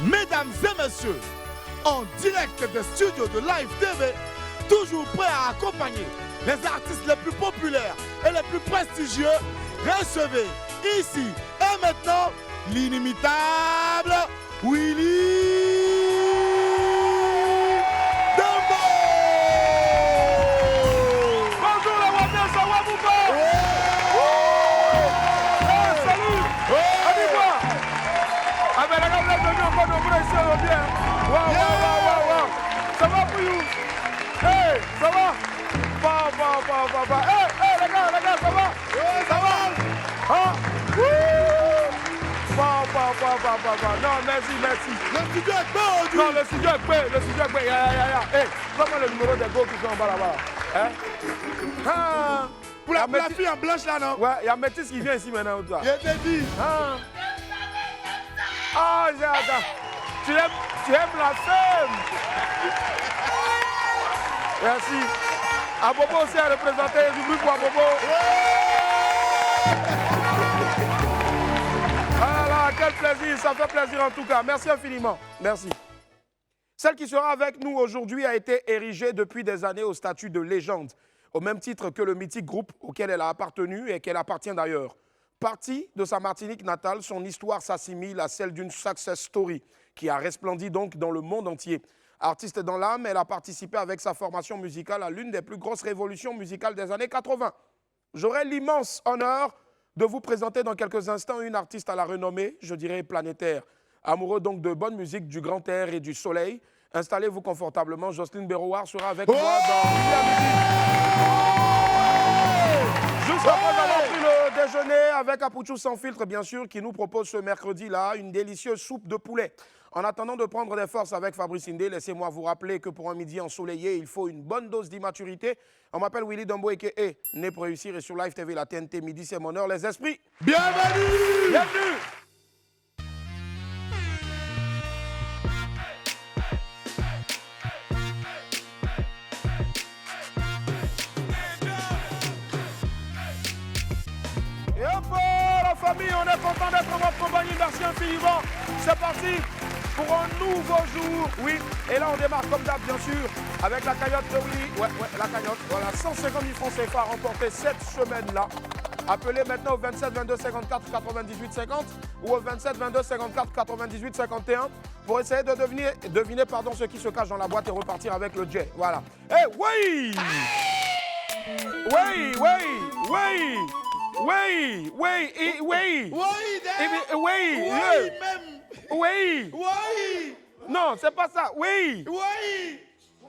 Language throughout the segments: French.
Mesdames et messieurs, en direct des studios de Live TV, toujours prêt à accompagner les artistes les plus populaires et les plus prestigieux, recevez ici et maintenant l'inimitable Willy Dambo. Bonjour la Wabia, ça va vous pas? Salut! Allez-moi! Ah ben la gamme là, venu encore nombreux ici aujourd'hui. Waouh! Ça va pour vous? Hey, ça va? Hey, les gars, ça va? Ça va? Hein? Non, merci. Le studio est beau aujourd'hui. Non, le studio est prêt. Hey, comment le numéro des go qui sont en bas là-bas? Hein? Ah. Pour la fille en blanche là, non? Ouais, il y a Métis qui vient ici maintenant. Toi. Je t'ai dit. Ah, j'adore. Tu aimes la femme. Merci. Abobo aussi a représenté du bruit pour Abobo. Ah là, quel plaisir, ça fait plaisir en tout cas. Merci infiniment. Merci. Celle qui sera avec nous aujourd'hui a été érigée depuis des années au statut de légende, au même titre que le mythique groupe auquel elle a appartenu et qu'elle appartient d'ailleurs. Partie de sa Martinique natale, son histoire s'assimile à celle d'une success story qui a resplendi donc dans le monde entier. Artiste dans l'âme, elle a participé avec sa formation musicale à l'une des plus grosses révolutions musicales des années 80. J'aurai l'immense honneur de vous présenter dans quelques instants une artiste à la renommée, je dirais planétaire. Amoureux donc de bonne musique, du grand air et du soleil. Installez-vous confortablement, Jocelyne Bérouard sera avec moi dans la musique. Juste après avoir pris le déjeuner avec Apouchou sans filtre, bien sûr, qui nous propose ce mercredi-là une délicieuse soupe de poulet. En attendant de prendre des forces avec Fabrice Indé, laissez-moi vous rappeler que pour un midi ensoleillé, il faut une bonne dose d'immaturité. On m'appelle Willy Dambo et né pour réussir et sur Live TV, la TNT, midi, c'est mon heure, les esprits. Bienvenue! Bienvenue! Et hop, la famille, on est content d'être en votre compagnie. Merci infiniment. C'est parti pour un nouveau jour. Oui, et là on démarre comme d'hab, bien sûr, avec la cagnotte de Willy. Ouais, la cagnotte. Voilà, 150 000 francs CFA remportés cette semaine-là. Appelez maintenant au 27 22 54 98 50 ou au 27 22 54 98 51 pour essayer de deviner ce qui se cache dans la boîte et repartir avec le jet. Voilà. Eh, oui! Oui! Non, c'est pas ça. Oui!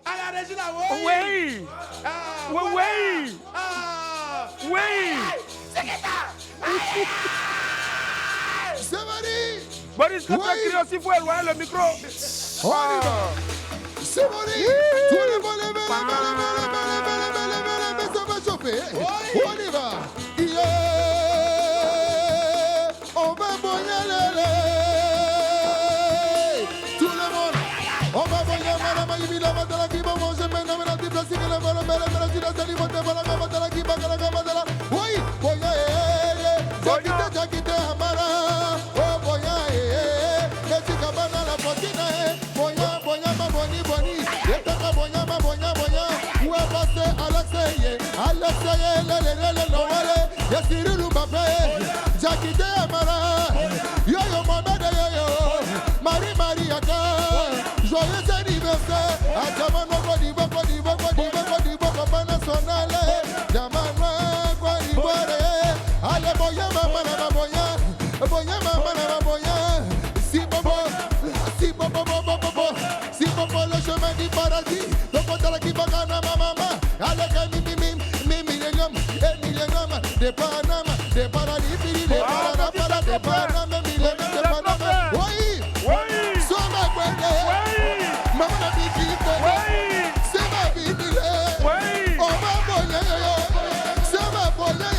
À la régie là, Oui! C'est qui ça? C'est Mani! Boris, quand tu as crié aussi, il faut éloigner le micro. On y va! C'est Mani! Tous les mots, ça va chauffer. On y va! On va bonner tout le monde. On va bonner madame Ibila Matala qui va manger maintenant la petite place que la bonne belle la petite salle va te voilà Matala qui va la Matala. Oui, boya Jakite Amara. Oh boya Neti kabana la potine. Boya ma boni. Yetaka boya ma boya. Où est passé Alexeye le wale. Yesiru Mbappé. Jakite Amara. Yo Mohamed yo. Marie Aka. Joyeux anniversaire. Adjamano Kodibo Copa Nationale. Jamano Kodiboire. Ale boya mama na boya. Si bobo le chemin du paradis. Donc on t'a qui bagana mama. Ale kani millennium de Panama, de paradis, de Panama, millennium de Panama. Oui. So ma gwende. Mama biki gwende. C'est ma bibile. On va bonner. C'est ma bonner.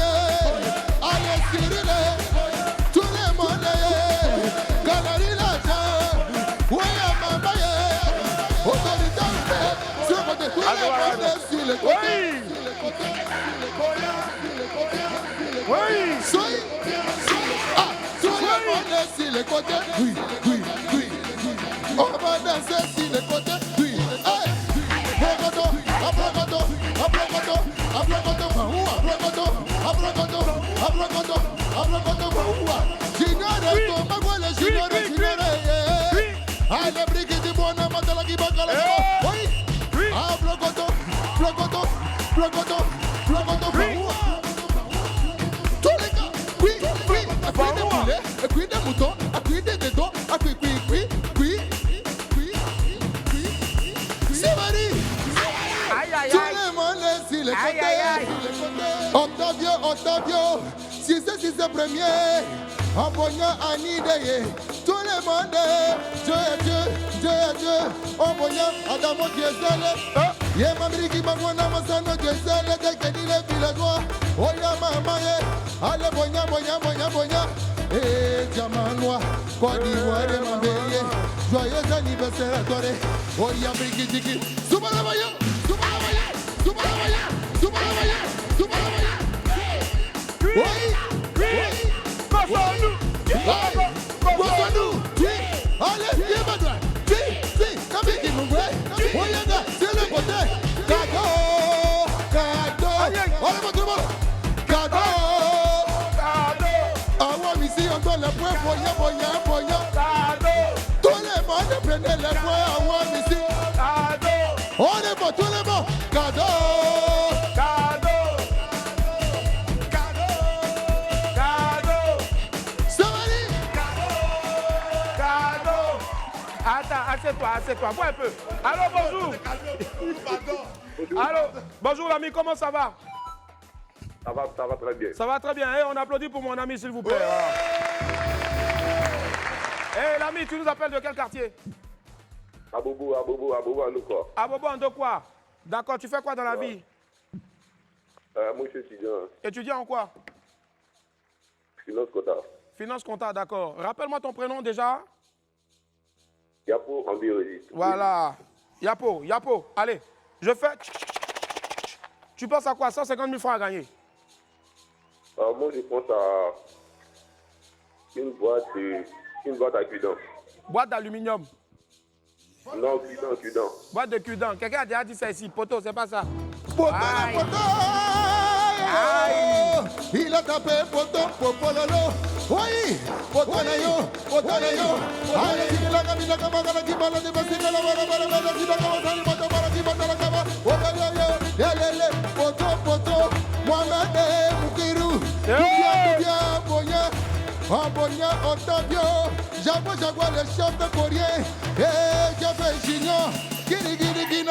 Allez Cyril. Tout le monde. Galari la oui mama. Autorité. Sur le côté. Tout le monde sur le côté. Oui. Soy. Tout le monde sur le côté. Oui. les côtés, oui, hey, Ablogoto, Ablogoto, Ablogoto, Ablogoto, Ablogoto, Ablogoto, Ablogoto, Ablogoto, Junior, Magwele, Junior, allez, Brigitte, Bona, Matala, Kibakala, oui, Ablogoto, Ablogoto, Ablogoto, Ablogoto, tous les gars, oui, à cuire des poulets, à cuire des moutons, à cuire des tétons, à cuire, c'est Marie. Tout le monde est sur les côtés. Octavio, si c'est premier, en voyant Annie Deye. Tout le monde est Dieu, en voyant Adamo Diesel. Yé mamri qui magwana masano Diesel, dès que dit les villageois. Oya mama, allez, boya. Et Diamanois, Côte d'Ivoire, Mambélié. Joyeux anniversaire à toi. Oya Brigitiki. Soubalavaya. Oui. Allez, viens maintenant. Oui. Kabiki Moué. Oyanga, c'est le côté. Cadeau. Allez, tout le monde. Cadeau. Ici, on donne les points. Boya. Tout le monde prenez les points. Ici. On est bon, tout le monde. Cadeau. Attends, assieds-toi, vois un peu. Allô, bonjour. Allô, bonjour l'ami, comment ça va? Ça va très bien. Ça va très bien. Hey, on applaudit pour mon ami, s'il vous plaît. Hey, l'ami, tu nous appelles de quel quartier? Abobo, Andokwa. Abobo, Andokwa. D'accord, tu fais quoi dans la vie? Moi, je suis étudiant. Étudiant en quoi? Finance comptable. Finance comptable, d'accord. Rappelle-moi ton prénom déjà. Yapo en biologie. Voilà. Yapo. Allez, je fais... Tu penses à quoi? 150 000 francs à gagner? Moi, je pense à une boîte à cudant. Boîte d'aluminium. Non, cudant. Boîte de cudant. Quelqu'un a déjà dit ça ici. Poteau, c'est pas ça. Poteau. Il a tapé poteau, popololo. Oui, poteau. Allez, il a gagné la camarade qui parle de Basile, la poteau. Mohamed Moukirou. Boya, Octavio, Jaguar, le chef de courrier, et Jeffrey Junior, Giri,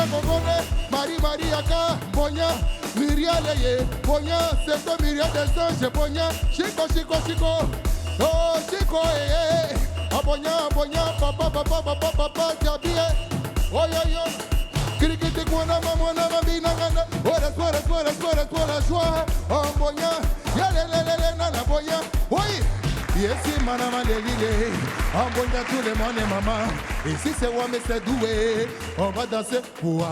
Marie-Aka, Boya, Miriam, Boya, c'est Miriam des Anges, Boya, Chico, oh, Chico, Boya, papa, Jabie, oh, Cricket, Mona, Bina, la joie, oh, Boya, Nana, Boya, oui. Ici, madame Lélile, on boit tous les monde maman. Ici, c'est moi, mais c'est doué. On va danser poua.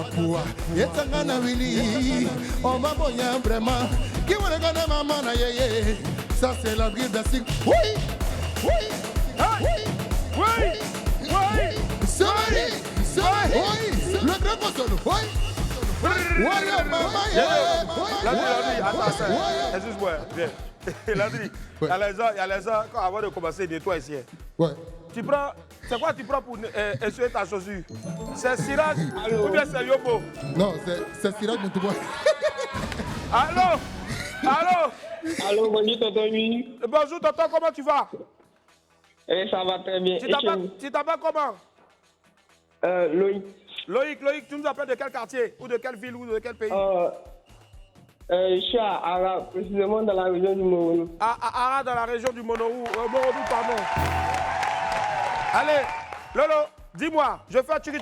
Et Tangana Willy, on va boire vraiment. Qui va gagner maman, yé. Ça, c'est la grille de cycle. Oui. C'est oui. Le grand poisson, oui, maman, attends, excuse-moi, viens. Landry, il y a les gens, avant de commencer, nettoie ici. Ouais. Tu prends, c'est quoi tu prends pour essuyer ta chaussure? C'est Siraj ou bien c'est Yobo? Non, c'est Siraj Moutouboy. Allô? Allô, bonjour Tonton. Bonjour Tonton, comment tu vas? Ça va très bien. Tu t'appelles comment? Loïc, tu nous appelles de quel quartier? Ou de quelle ville ou de quel pays? Je suis à Ara, précisément dans la région du Moronou. À Ara, dans la région du Moronou, pardon. Allez, Lolo, dis-moi, je fais tchiki.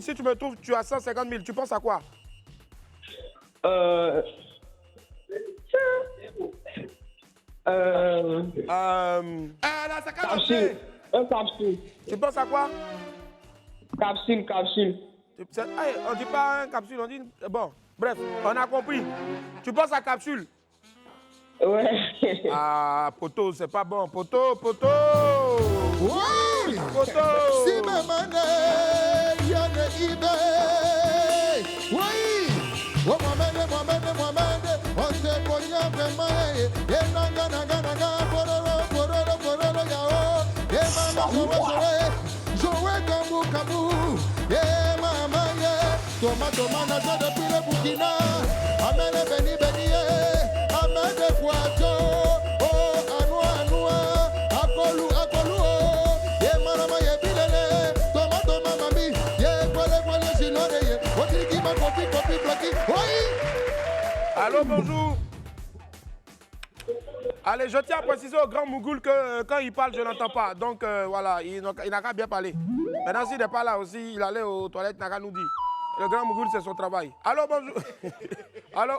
Si tu me trouves, tu as 150 000, tu penses à quoi? Capsule. Un capsule. Tu penses à quoi? Capsule. On dit pas un capsule, on dit... Bon, bref, on a compris. Tu penses à capsule? Ouais. Ah, poteau, c'est pas bon. Poteau. Oui. Poteau. Si maman, Ibe. Oui. Oh Mohamed, Mohamed, Mohamed. On se pogne vraiment. Et nanga, nanga, nanga. Bororo, bororo, bororo, yao. Et maman, Joe, Kambu, Kambu. Et maman, Toma, Toma, Naja depuis le Burkina. Amen, Beni, Beni. Amen, de Poitou. Oh, Anoua, Anoua. Akolu, Akolu. Et maman, Bilele. Toma, Toma, Mami. Ye, Kwale, Kwale, Silone. Otiki, ma copie, copie, bloqué. Oui. Allô, bonjour. Allez, je tiens à préciser au grand Mougoul que quand il parle, je n'entends pas. Donc voilà, il n'a qu'à bien parler. Maintenant, s'il n'est pas là aussi, il allait aux toilettes, il n'a qu'à nous dire. Le grand Mougoul, c'est son travail. Allô, bonjour. Allô.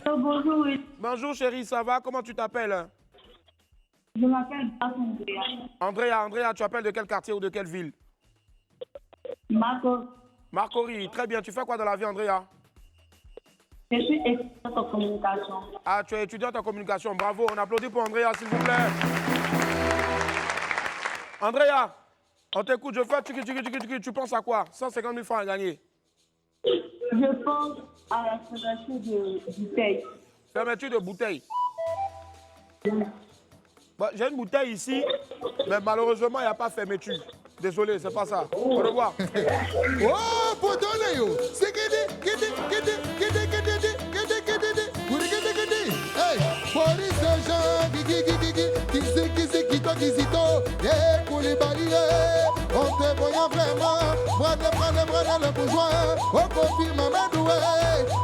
Bonjour, oui. Bonjour, chérie, ça va? Comment tu t'appelles? Je m'appelle Andrea. Andrea, tu appelles de quel quartier ou de quelle ville? Marco. Marcory, très bien. Tu fais quoi dans la vie, Andrea? Je suis étudiante en communication. Ah, tu es étudiante en communication. Bravo. On applaudit pour Andrea, s'il vous plaît. Andrea, on t'écoute. Je fais tchiki. Tu penses à quoi? 150 000 francs à gagner. Je pense à la fermeture de bouteilles. Fermeture de bouteille. Bon, j'ai une bouteille ici, mais malheureusement, il n'y a pas fermeture. Désolé, c'est pas ça. Au revoir. Oh, Potonne, yo. C'est Kidi. Hey, Boris Jean, Kizito, et Koulibaly, on te voyant vraiment, brade le bourgeois, on confirme Mamadoué,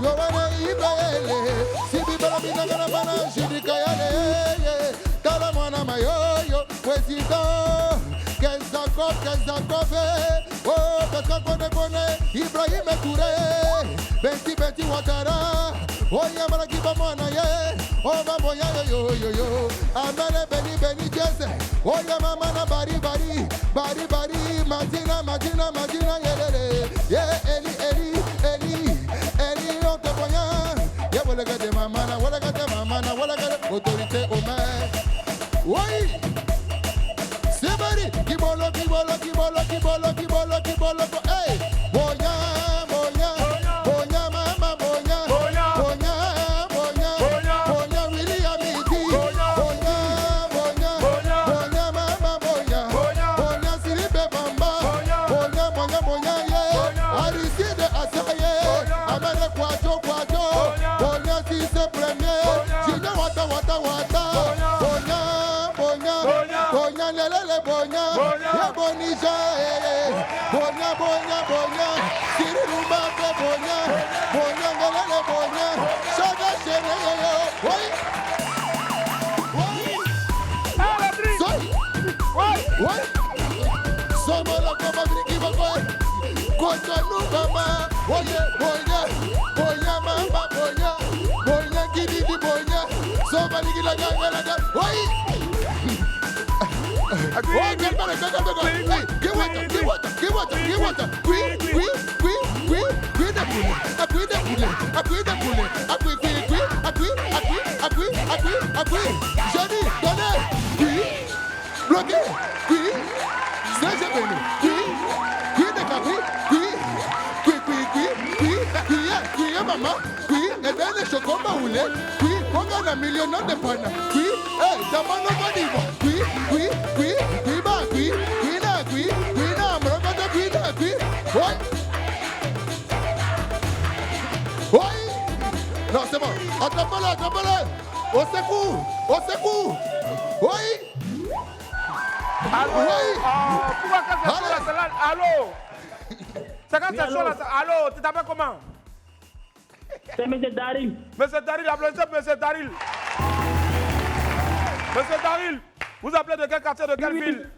Yowane Ibaele, Sibi Balabina Galabana, Judy Kayale, Talamana Mayo, président, Kenzakov, oh, Kakone, Ibrahim Touré, Benti Ouattara, oh, Yamara Kibamana, oh, Mamoya, yo, Amane Beni, Jesse, oh, Yamana Bari, Madina, yeah, Eli, on te voyant, yeah, voilà, gade mamana, autorité au maire, oui, c'est Bari, Kibolo, hey, Boya, mama, Boya, William Iti, Boya, mama, Boya, Silipe Bamba, Boya, yeah, Aristide Asaye, Amene Kwajo, Boya, si c'est premier, Jina Wata, Boya, lele, Boya, Bonija, Boya, Sirumba, Boya, lele, Boya, Shada Shere, oui. Somola kama briki bakwe, kocha nukama, Boya, mama, Boya, Kididi, Boya, Somali gila gaga, oui. Oh, get water. Johnny, donnez, oui, bloqué, oui, c'est venu, oui, maman, oui, et bien les chocolats roulés, oui, on a un million de pannes, oui, Damano Manibo, oui, non, c'est bon. Attrape-le. Au secours. Oui. Allô. Pourquoi quand c'est chaud là, allô? C'est quand c'est chaud là, allô, tu t'appelles comment? C'est M. Daril. Monsieur Daril, applaudissez Monsieur Daril. Monsieur Daril, vous appelez de quel quartier, de quelle ville?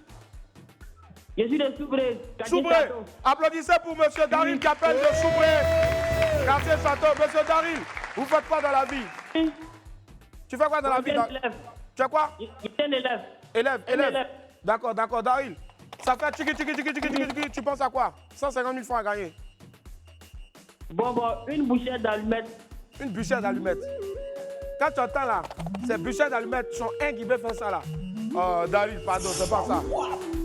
Je suis de Soubré. Soubré. Applaudissez pour Monsieur Daril qui appelle de Soubré. Quartier Château. Monsieur Daril, vous faites quoi dans la vie? Tu fais quoi dans la vie? Tu fais quoi? Je suis un élève. Élève. D'accord, Daril. Ça fait tchiki. Tu penses à quoi? 150 000 francs à gagner. Bon, une bouchette d'allumettes. Une bûchette d'allumettes. Quand tu entends là, ces bûchettes d'allumettes sont un qui veut faire ça là. Oh, Daril, pardon, c'est pas ça.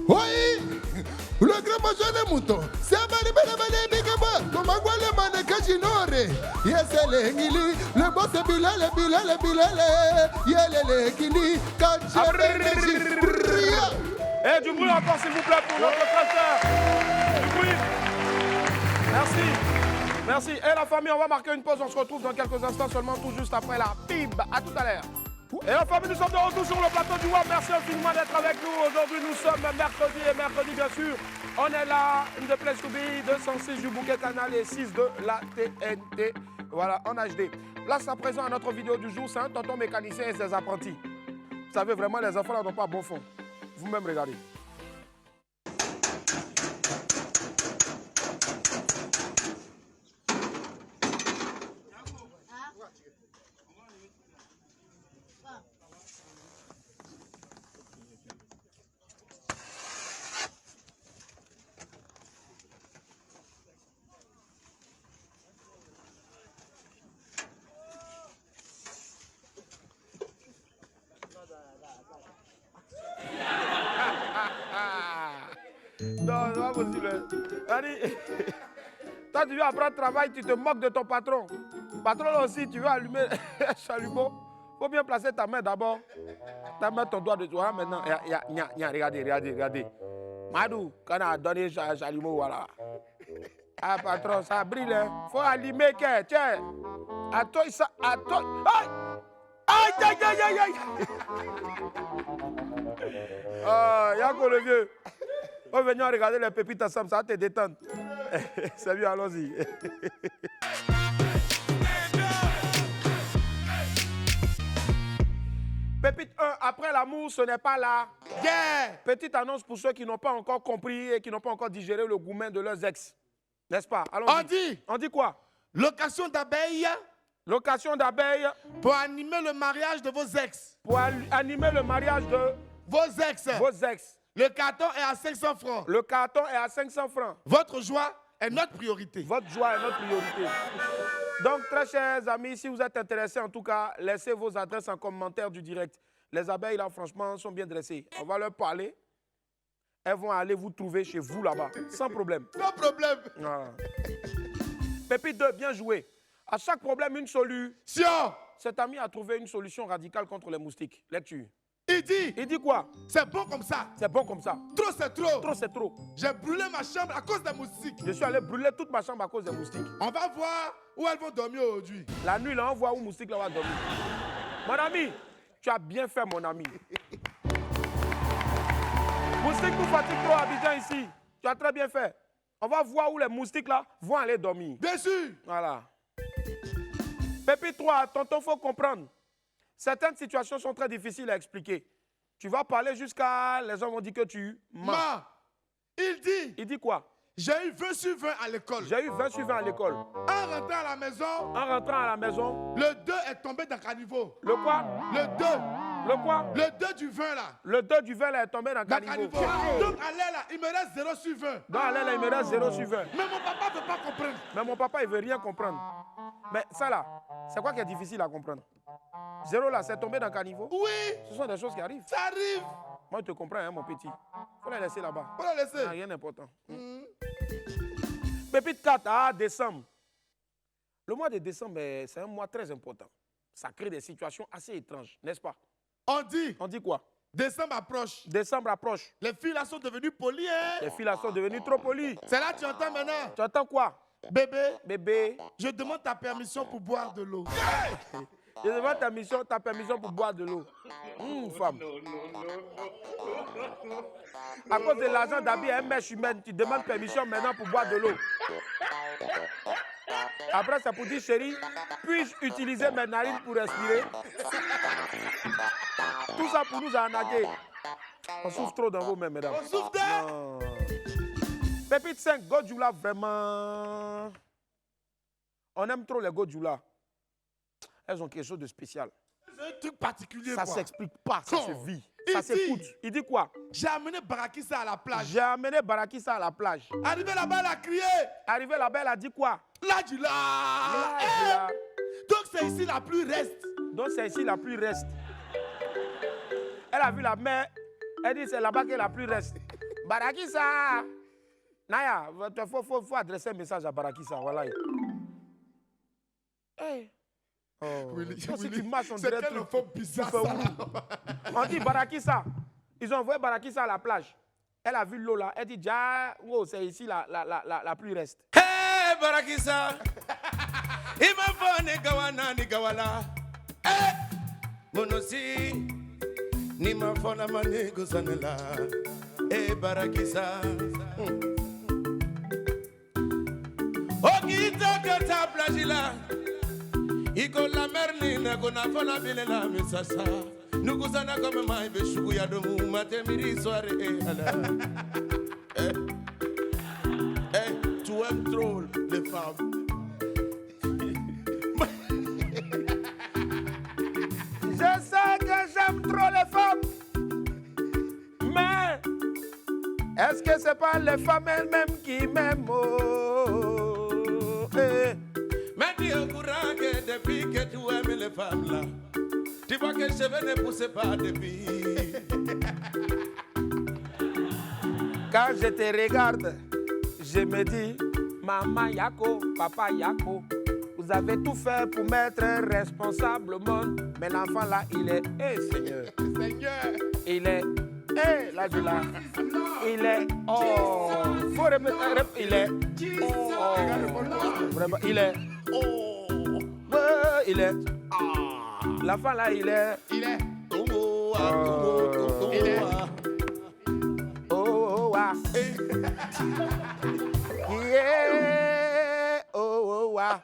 Oui, le grand major des moutons. C'est un bébé, Yelele ngili, le boss bilele, bilele, bilele. Yelele kini, kache beleji. Et du bruit encore, s'il vous plaît, pour notre tracteur. Du bruit. Merci. Merci. Et la famille, on va marquer une pause. On se retrouve dans quelques instants seulement, tout juste après la pib. À tout à l'heure. Et la famille, nous sommes de retour sur le plateau du WAP. Merci infiniment d'être avec nous. Aujourd'hui, nous sommes mercredi et mercredi, bien sûr. On est là, une de Place to Be, 206 du Bouquet Canal et 6 de la TNT. Voilà, en HD. Place à présent à notre vidéo du jour, c'est un tonton mécanicien et ses apprentis. Vous savez, vraiment, les enfants là n'ont pas bon fond. Vous-même, regardez. Non, c'est pas possible. Allez. Toi, tu veux apprendre le travail, tu te moques de ton patron. Patron là aussi, tu veux allumer un chalumeau. Il faut bien placer ta main d'abord. Ta main, ton doigt de toi. Maintenant, regardez. Madou, quand on a donné un chalumeau, voilà. Ah, patron, ça brille. Il faut allumer. Tiens. Attends, ça. Attends. Aïe. Ah, Yako le vieux. On va venir regarder les pépites ensemble, ça va te détendre. Salut, allons-y. Pépite 1, après l'amour, ce n'est pas la guerre. Petite annonce pour ceux qui n'ont pas encore compris et qui n'ont pas encore digéré le gourmet de leurs ex. N'est-ce pas? Allons-y. On dit quoi? Location d'abeilles. Location d'abeilles. Pour animer le mariage de vos ex. Pour animer le mariage de vos ex. Vos ex. Le carton est à 500 francs. Le carton est à 500 francs. Votre joie est notre priorité. Votre joie est notre priorité. Donc, très chers amis, si vous êtes intéressés, en tout cas, laissez vos adresses en commentaire du direct. Les abeilles, là, franchement, sont bien dressées. On va leur parler. Elles vont aller vous trouver chez vous, là-bas. Sans problème. Sans problème. Voilà. Pépite 2, bien joué. À chaque problème, une solution. Cet ami a trouvé une solution radicale contre les moustiques. Lecture. Il dit quoi? C'est bon comme ça. C'est bon comme ça. Trop, c'est trop. Trop, c'est trop. J'ai brûlé ma chambre à cause des moustiques. Je suis allé brûler toute ma chambre à cause des moustiques. On va voir où elles vont dormir aujourd'hui. La nuit, là, on voit où moustique là va dormir. Mon ami, tu as bien fait, mon ami. Moustiques nous fatiguent trop à Abidjan ici. Tu as très bien fait. On va voir où les moustiques là vont aller dormir. Bien sûr. Voilà. Pépite 3, tonton, faut comprendre. Certaines situations sont très difficiles à expliquer. Tu vas parler jusqu'à... Les gens vont dire que tu mens. Il dit... Il dit quoi? J'ai eu 20 sur 20 à l'école. J'ai eu 20 sur 20 à l'école. En rentrant à la maison... Le 2 est tombé dans le caniveau. Le quoi? Le 2. Le quoi? Le 2 du 20 là. Le 2 du 20 là est tombé dans le caniveau. Donc à l'air là, il me reste 0 sur 20. Donc à l'air là, il me reste 0 sur 20. Mais mon papa ne veut pas comprendre. Mais mon papa, il ne veut rien comprendre. Mais ça là, c'est quoi qui est difficile à comprendre? 0 là, c'est tombé dans le caniveau? Oui. Ce sont des choses qui arrivent. Ça arrive. Moi, je te comprends, hein, mon petit. Faut la laisser là-bas. Faut la laisser. Rien d'important. Pépite 4, décembre. Le mois de décembre, c'est un mois très important. Ça crée des situations assez étranges, n'est-ce pas? On dit quoi? Décembre approche. Décembre approche. Les filles là sont devenues polies, hein? Les filles là sont devenues trop polies. C'est là que tu entends maintenant. Tu entends quoi? Bébé, je demande ta permission pour boire de l'eau. Je demande ta permission pour boire de l'eau. Femme. À cause de l'argent d'habiller un mèche humaine, tu demandes permission maintenant pour boire de l'eau. Après, ça pour dire, chérie, puis-je utiliser mes narines pour respirer? Tout ça pour nous arnaquer. On souffre trop dans vos mains, mesdames. On souffre d'elle. Pépite 5, Godjoula, vraiment. On aime trop les Godjoula. Elles ont quelque chose de spécial. C'est un truc particulier. Ça ne s'explique pas, ça se vit. Ça s'écoute. Il dit quoi? J'ai amené Barakissa à la plage. J'ai amené Barakissa à la plage. Arrivé là-bas, elle a crié. Arrivé là-bas, elle a dit quoi? Là. Donc c'est ici la plus reste. Donc c'est ici la plus reste. Elle a vu la mer. Elle dit c'est là-bas qu'elle est la plus reste. Barakissa. Naya, il faut adresser un message à Barakissa. Voilà. Hey. Oh. Willy, Quand Willy, tu marches, on c'est dirait quel tu- enfant bizarre tu fais ça. On dit Barakissa. Ils ont envoyé Barakissa à la plage. Elle a vu l'eau là. Elle dit, ja, wow, c'est ici la pluie reste. Hey, Barakisa. Imafone gawana ni gawala. Hey, monosi. Ni mafona mani gusanela. Hey, Barakisa. Okita kata plajila. Iko la merlina kona fona bilela misasa. Nugusana comme mai beshuku ya domu matemiri soare ala. Tu aimes trop les femmes. Je sais que j'aime trop les femmes. Mais est-ce que c'est pas les femmes elles-mêmes qui m'aiment? Oh, eh. Mais tu es au courant que depuis que tu aimes les femmes là, tu vois que je cheveux ne poussent pas depuis. Quand je te regarde, je me dis, maman Yako, papa Yako, vous avez tout fait pour mettre responsable au monde. Mais l'enfant là, il est, Seigneur, il est, là, je là, il est, oh, faut répéter, il est, vraiment, il est, il est, l'enfant là, il est, Congo, Congo, Il est- oh, ah. Yeah, oh, ah.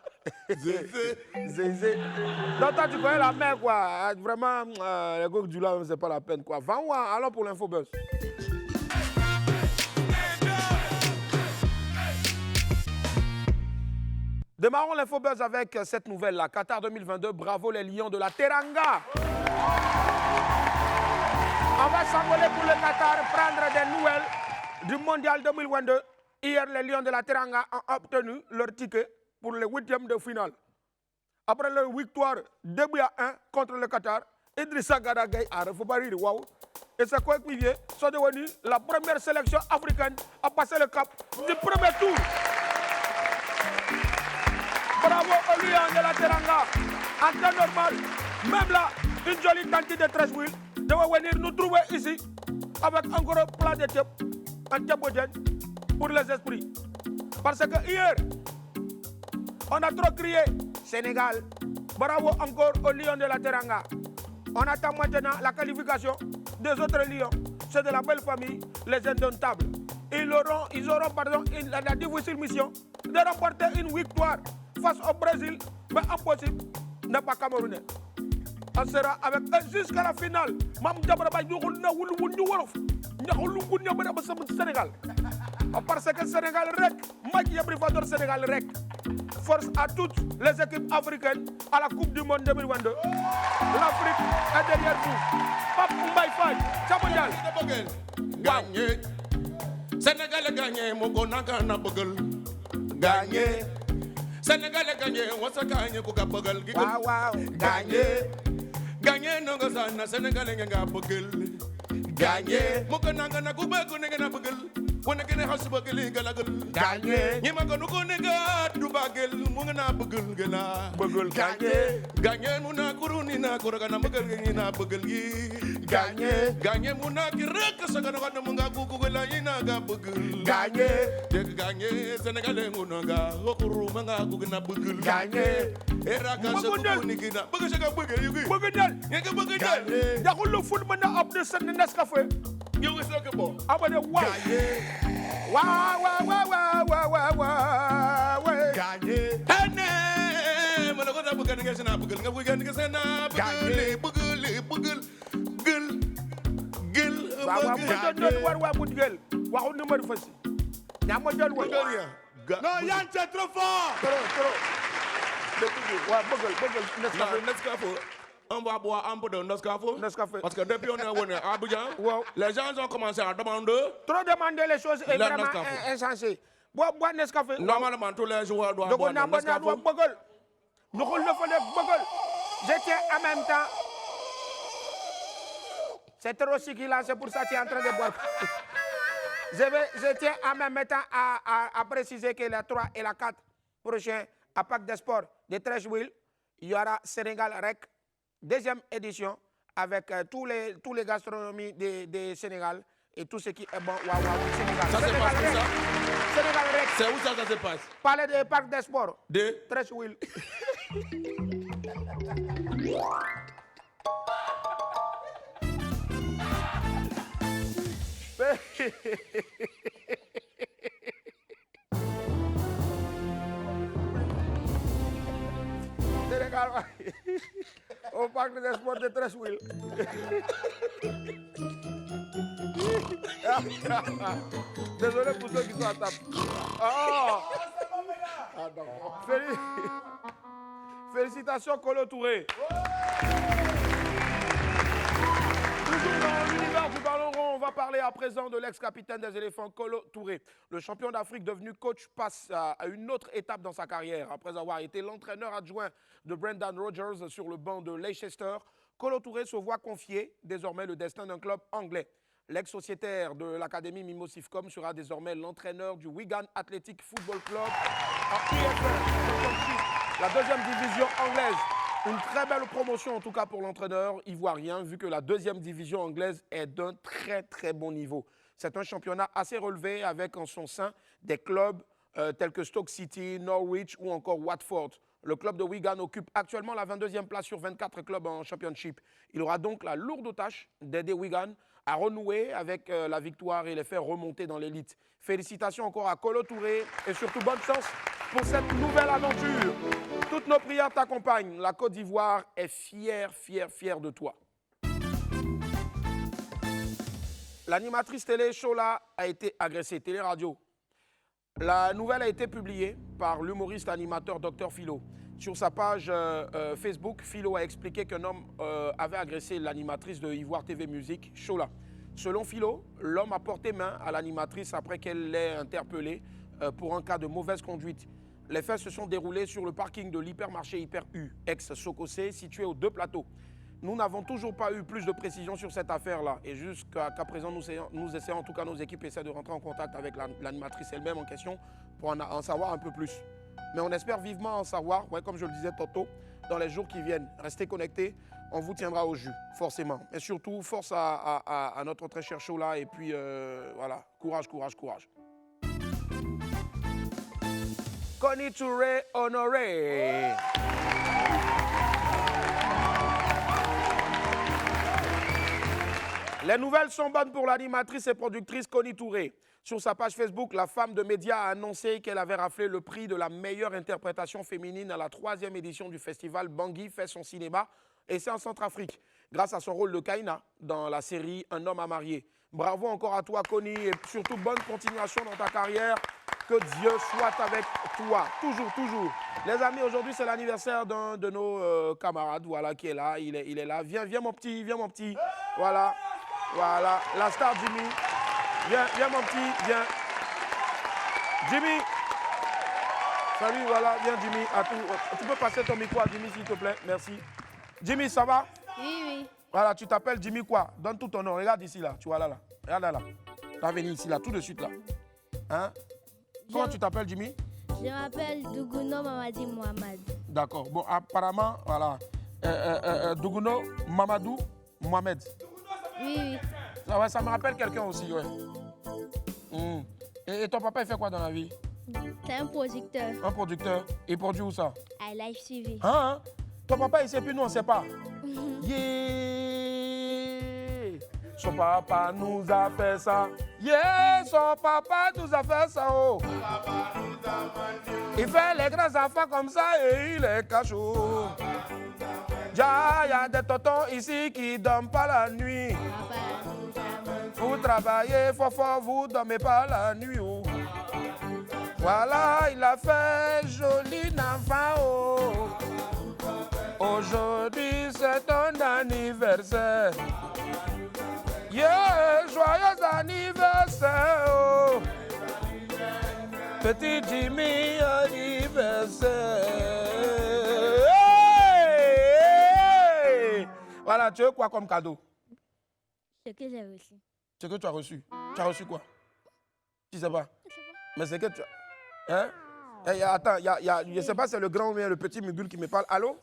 Zézé. Donc toi tu connais la mer quoi. Vraiment, les gars du là, c'est pas la peine quoi. Va allons pour l'infobuzz. Démarrons l'infobuzz avec cette nouvelle-là. Qatar 2022, bravo les Lions de la Teranga. On va s'envoler pour le Qatar, prendre des nouvelles du Mondial 2022. Hier, les Lions de la Teranga ont obtenu leur ticket pour le 8e de finale. Après leur victoire 2-1 contre le Qatar, Idrissa Gana Gueye a refait wow. Et ses coéquipiers sont devenus la première sélection africaine à passer le cap du premier tour. Bravo aux Lions de la Teranga. En temps normal, même là, une jolie tante de Trècheville devait venir nous trouver ici avec un gros plat de thiep en thiepodienne pour les esprits. Parce que hier, on a trop crié Sénégal. Bravo encore aux Lions de la Teranga. On attend maintenant la qualification des autres Lions. C'est de la belle famille, les Indomptables. Ils auront la difficile mission de remporter une victoire face au Brésil, mais impossible, n'est pas camerounais. On sera avec eux jusqu'à la finale. Mam Diabraba Sénégal. Parce que Sénégal rec, Mike Yabrifador Sénégal rec. Force à toutes les équipes africaines à la Coupe du Monde 2022. L'Afrique est derrière vous. Pape Mbaye Faye, Tchamondial. Gagné. Sénégal a gagné, Mogonaka na bugle. Gagné. Sénégal a gagné, Wasakanye Kuka bugle. Wow, Gagné. Gagné, Nogazana, Sénégal a bugle. Gagné. Mokananga na Kubaku na bugle. When I get a house bugle, Gagné. Yamakonuko nega, Dubagel, Mungana bugle, Bugul gagné. Gagné Muna Kurunina, Kuragana bugle, bugle. Gagné. Gagné Muna Kiraka Sagana Munga Gugula Inaga bugle. Gagné. Gagné, Senegal Munaga, Okurumanga Gugana bugle. Gagné. Eraka Sakunikina, Bugashaka bugle, you Bugul. get bugle. Y'a le foot maintenant up de Sunday Nescafé. You was talking about. Abade wow. Wow. Gagné. Hane, Malagota bugle, Gasana bugle, Gasana bugle, bugle. Non, Yann, c'est trop fort. On va boire un peu de Nescafé. Parce que depuis on est venu à Abidjan, Wow. les gens ont commencé à demander. Trop demander les choses est Le vraiment Nescafé. insensé. Bois Nescafé. Normalement, tous les joueurs doivent Donc boire on a le Nescafé. Je tiens en même temps. C'est trop chic là, c'est pour ça que tu es en train de boire. Je tiens en même temps à préciser que les 3 et les 4 prochains à Parc des Sports de Trècheville il y aura Sénégal Rec, deuxième édition, avec tous les gastronomies des Sénégal et tout ce qui est bon. Waouh, Sénégal. Ça se Sénégal passe où Rec. ça? Sénégal Rec. C'est où ça se passe? Palais des parcs des sports. De? Treichville. Sénégal, au parc des sports de Treichville. Désolé pour ceux qui sont à table. Oh. Félicitations, Kolo Touré. Toujours dans l'univers du ballon rond, on va parler à présent de l'ex-capitaine des éléphants, Kolo Touré. Le champion d'Afrique devenu coach passe à une autre étape dans sa carrière. Après avoir été l'entraîneur adjoint de Brendan Rodgers sur le banc de Leicester, Kolo Touré se voit confier désormais le destin d'un club anglais. L'ex-sociétaire de l'académie Mimo Sifcom sera désormais l'entraîneur du Wigan Athletic Football Club en EFL, la deuxième division anglaise. Une très belle promotion en tout cas pour l'entraîneur ivoirien, vu que la deuxième division anglaise est d'un très bon niveau. C'est un championnat assez relevé avec en son sein des clubs tels que Stoke City, Norwich ou encore Watford. Le club de Wigan occupe actuellement la 22e place sur 24 clubs en Championship. Il aura donc la lourde tâche d'aider Wigan à renouer avec la victoire et les faire remonter dans l'élite. Félicitations encore à Kolo Touré et surtout bonne chance pour cette nouvelle aventure. Toutes nos prières t'accompagnent. La Côte d'Ivoire est fière de toi. L'animatrice télé Chola a été agressée, télé-radio. La nouvelle a été publiée par l'humoriste animateur Dr Philo. Sur sa page Facebook, Philo a expliqué qu'un homme avait agressé l'animatrice de Ivoire TV Musique, Chola. Selon Philo, l'homme a porté main à l'animatrice après qu'elle l'ait interpellée pour un cas de mauvaise conduite. Les faits se sont déroulés sur le parking de l'hypermarché Hyper U, ex-Sokosé, situé aux 2 plateaux. Nous n'avons toujours pas eu plus de précisions sur cette affaire-là. Et jusqu'à présent, nous essayons, en tout cas nos équipes essaient de rentrer en contact avec l'animatrice elle-même en question pour en savoir un peu plus. Mais on espère vivement en savoir, ouais, comme je le disais tantôt, dans les jours qui viennent. Restez connectés, on vous tiendra au jus, forcément. Et surtout, force à notre très cher Chola. Et puis, voilà, courage. Koni Touré honoré. Les nouvelles sont bonnes pour l'animatrice et productrice Koni Touré. Sur sa page Facebook, la femme de médias a annoncé qu'elle avait raflé le prix de la meilleure interprétation féminine à la 3e édition du festival Bangui fait son cinéma, et c'est en Centrafrique, grâce à son rôle de Kaina dans la série Un homme à marier. Bravo encore à toi, Koni, et surtout bonne continuation dans ta carrière. Que Dieu soit avec toi, toujours. Les amis, aujourd'hui, c'est l'anniversaire d'un de nos camarades, voilà, qui est là. Il est là. Viens, mon petit. Voilà, la star Jimmy. Viens, mon petit, viens. Jimmy. Salut, voilà, viens, Jimmy. Tu peux passer ton micro à Jimmy, s'il te plaît, merci. Jimmy, ça va? Oui. Voilà, tu t'appelles Jimmy quoi? Donne tout ton nom. Regarde ici, là. Tu vois là. Regarde là. Tu vas venir ici, là, tout de suite, là. Hein? Comment tu t'appelles, Jimmy? Je m'appelle Douguno Mamadi Mohamed. D'accord. Bon, apparemment, voilà. Douguno Mamadou Mohamed. Oui. Ça me rappelle quelqu'un aussi, ouais. Et ton papa, il fait quoi dans la vie? C'est un producteur. Un producteur. Il produit où ça? À Live TV. Hein? Ton papa, il sait plus, nous, on ne sait pas. Son papa nous a fait ça. Son papa nous a fait ça. Oh. Il fait les grands enfants comme ça et il est cachot. Il y a des tontons ici qui ne dorment pas la nuit. Vous travaillez fort, vous ne dormez pas la nuit. Oh. Voilà, il a fait joli enfant. Oh. Aujourd'hui, c'est ton anniversaire. Joyeux anniversaire. Oh. Petit Jimmy, anniversaire. Hey! Voilà, tu veux quoi comme cadeau? Ce que j'ai reçu. Ce que tu as reçu. Tu as reçu quoi? Tu sais pas? Mais c'est que tu as... Hein? Attends, je ne sais pas si c'est le grand ou bien le petit Mugul qui me parle. Allô?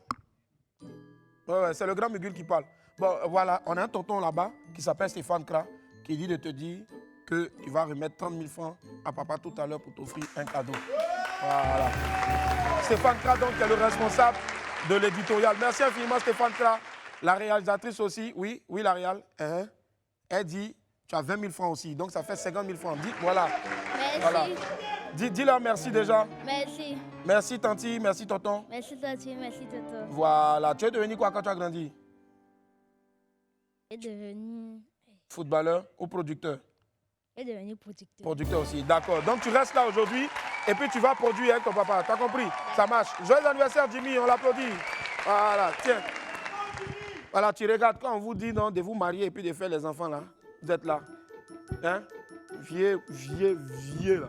Ouais, c'est le grand Mugul qui parle. Bon, voilà, on a un tonton là-bas qui s'appelle Stéphane Kra, qui dit de te dire qu'il va remettre 30 000 francs à papa tout à l'heure pour t'offrir un cadeau. Voilà. Stéphane Kra, donc, est le responsable de l'éditorial. Merci infiniment, Stéphane Kra. La réalisatrice aussi, oui, la réal. Elle dit, tu as 20 000 francs aussi, donc ça fait 50 000 francs. Dis, voilà. Merci. Voilà. Dis-leur merci déjà. Merci. Merci, tanti, merci, tonton. Merci, Tati. Merci, Toto. Voilà. Tu es devenu quoi quand tu as grandi? Et devenu... Footballeur ou producteur? Et devenu producteur. Producteur aussi, d'accord. Donc tu restes là aujourd'hui et puis tu vas produire avec ton papa. T'as compris? Ça marche. Joyeux anniversaire, Jimmy, on l'applaudit. Voilà, tiens. Voilà, tu regardes quand on vous dit non, de vous marier et puis de faire les enfants là. Vous êtes là. Hein? Vieux là.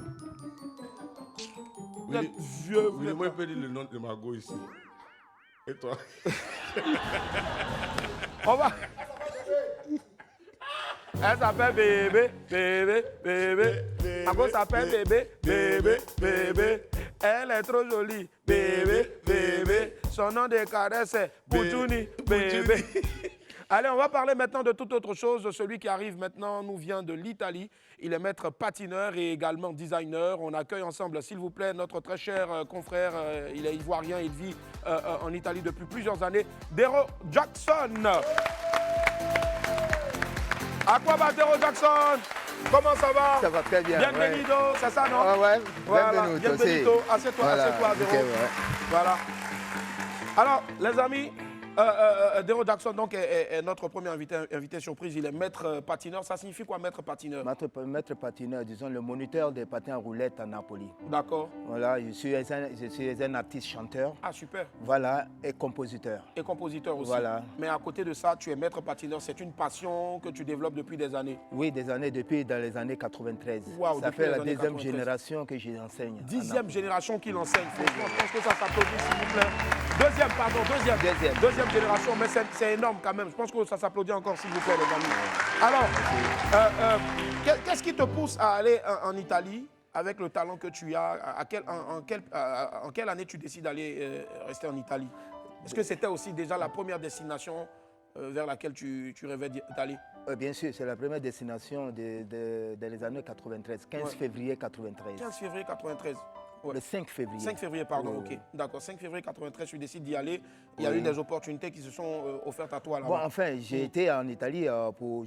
Vous êtes vieux, vous êtes Moi, là. je peux dire le nom de ma go ici. Et toi? On va. Elle s'appelle bébé. Margot s'appelle bébé. Elle est trop jolie, bébé. Son nom de caresse c'est Boutouni, bébé. Allez, on va parler maintenant de toute autre chose. Celui qui arrive maintenant nous vient de l'Italie. Il est maître patineur et également designer. On accueille ensemble, s'il vous plaît, notre très cher confrère. Il est ivoirien, il vit en Italie depuis plusieurs années. Dero Jackson. À quoi va Dero Jackson? Comment ça va? Ça va très bien. Bienvenido, ouais. c'est ça, non? Ah ouais, Voilà, bienvenuto, bienvenuto. Assieds-toi, voilà, assieds-toi, Dero. ok, ouais. Voilà. Alors, les amis, Dero Jackson donc, est notre premier invité surprise. Il est maître patineur. Ça signifie quoi, maître patineur? Maître patineur, disons le moniteur des patins à roulettes à Napoli. D'accord. Voilà, je suis un artiste chanteur. Ah, super. Voilà, et compositeur. Et compositeur aussi. Voilà. Mais à côté de ça, tu es maître patineur. C'est une passion que tu développes depuis des années. Oui, depuis dans les années 93. Wow, ça depuis fait les la années deuxième 93. génération que j'enseigne. à 10e Napoli. génération qu'il enseigne. Franchement, je pense que ça s'applaudit, s'il vous plaît. Deuxième génération, mais c'est énorme quand même. Je pense que ça s'applaudit encore, s'il vous plaît, les amis. Alors, qu'est-ce qui te pousse à aller en Italie avec le talent que tu as? En quelle année tu décides d'aller rester en Italie? Est-ce que c'était aussi déjà la première destination vers laquelle tu rêvais d'aller? Bien sûr, c'est la première destination des années 93, 15 février 93. 15 février 93. Ouais. Le 5 février. 5 février, pardon, Oui. ok. D'accord, 5 février 93, tu décides d'y aller. Il y a eu des opportunités qui se sont offertes à toi là-bas. Bon, enfin, j'ai été en Italie pour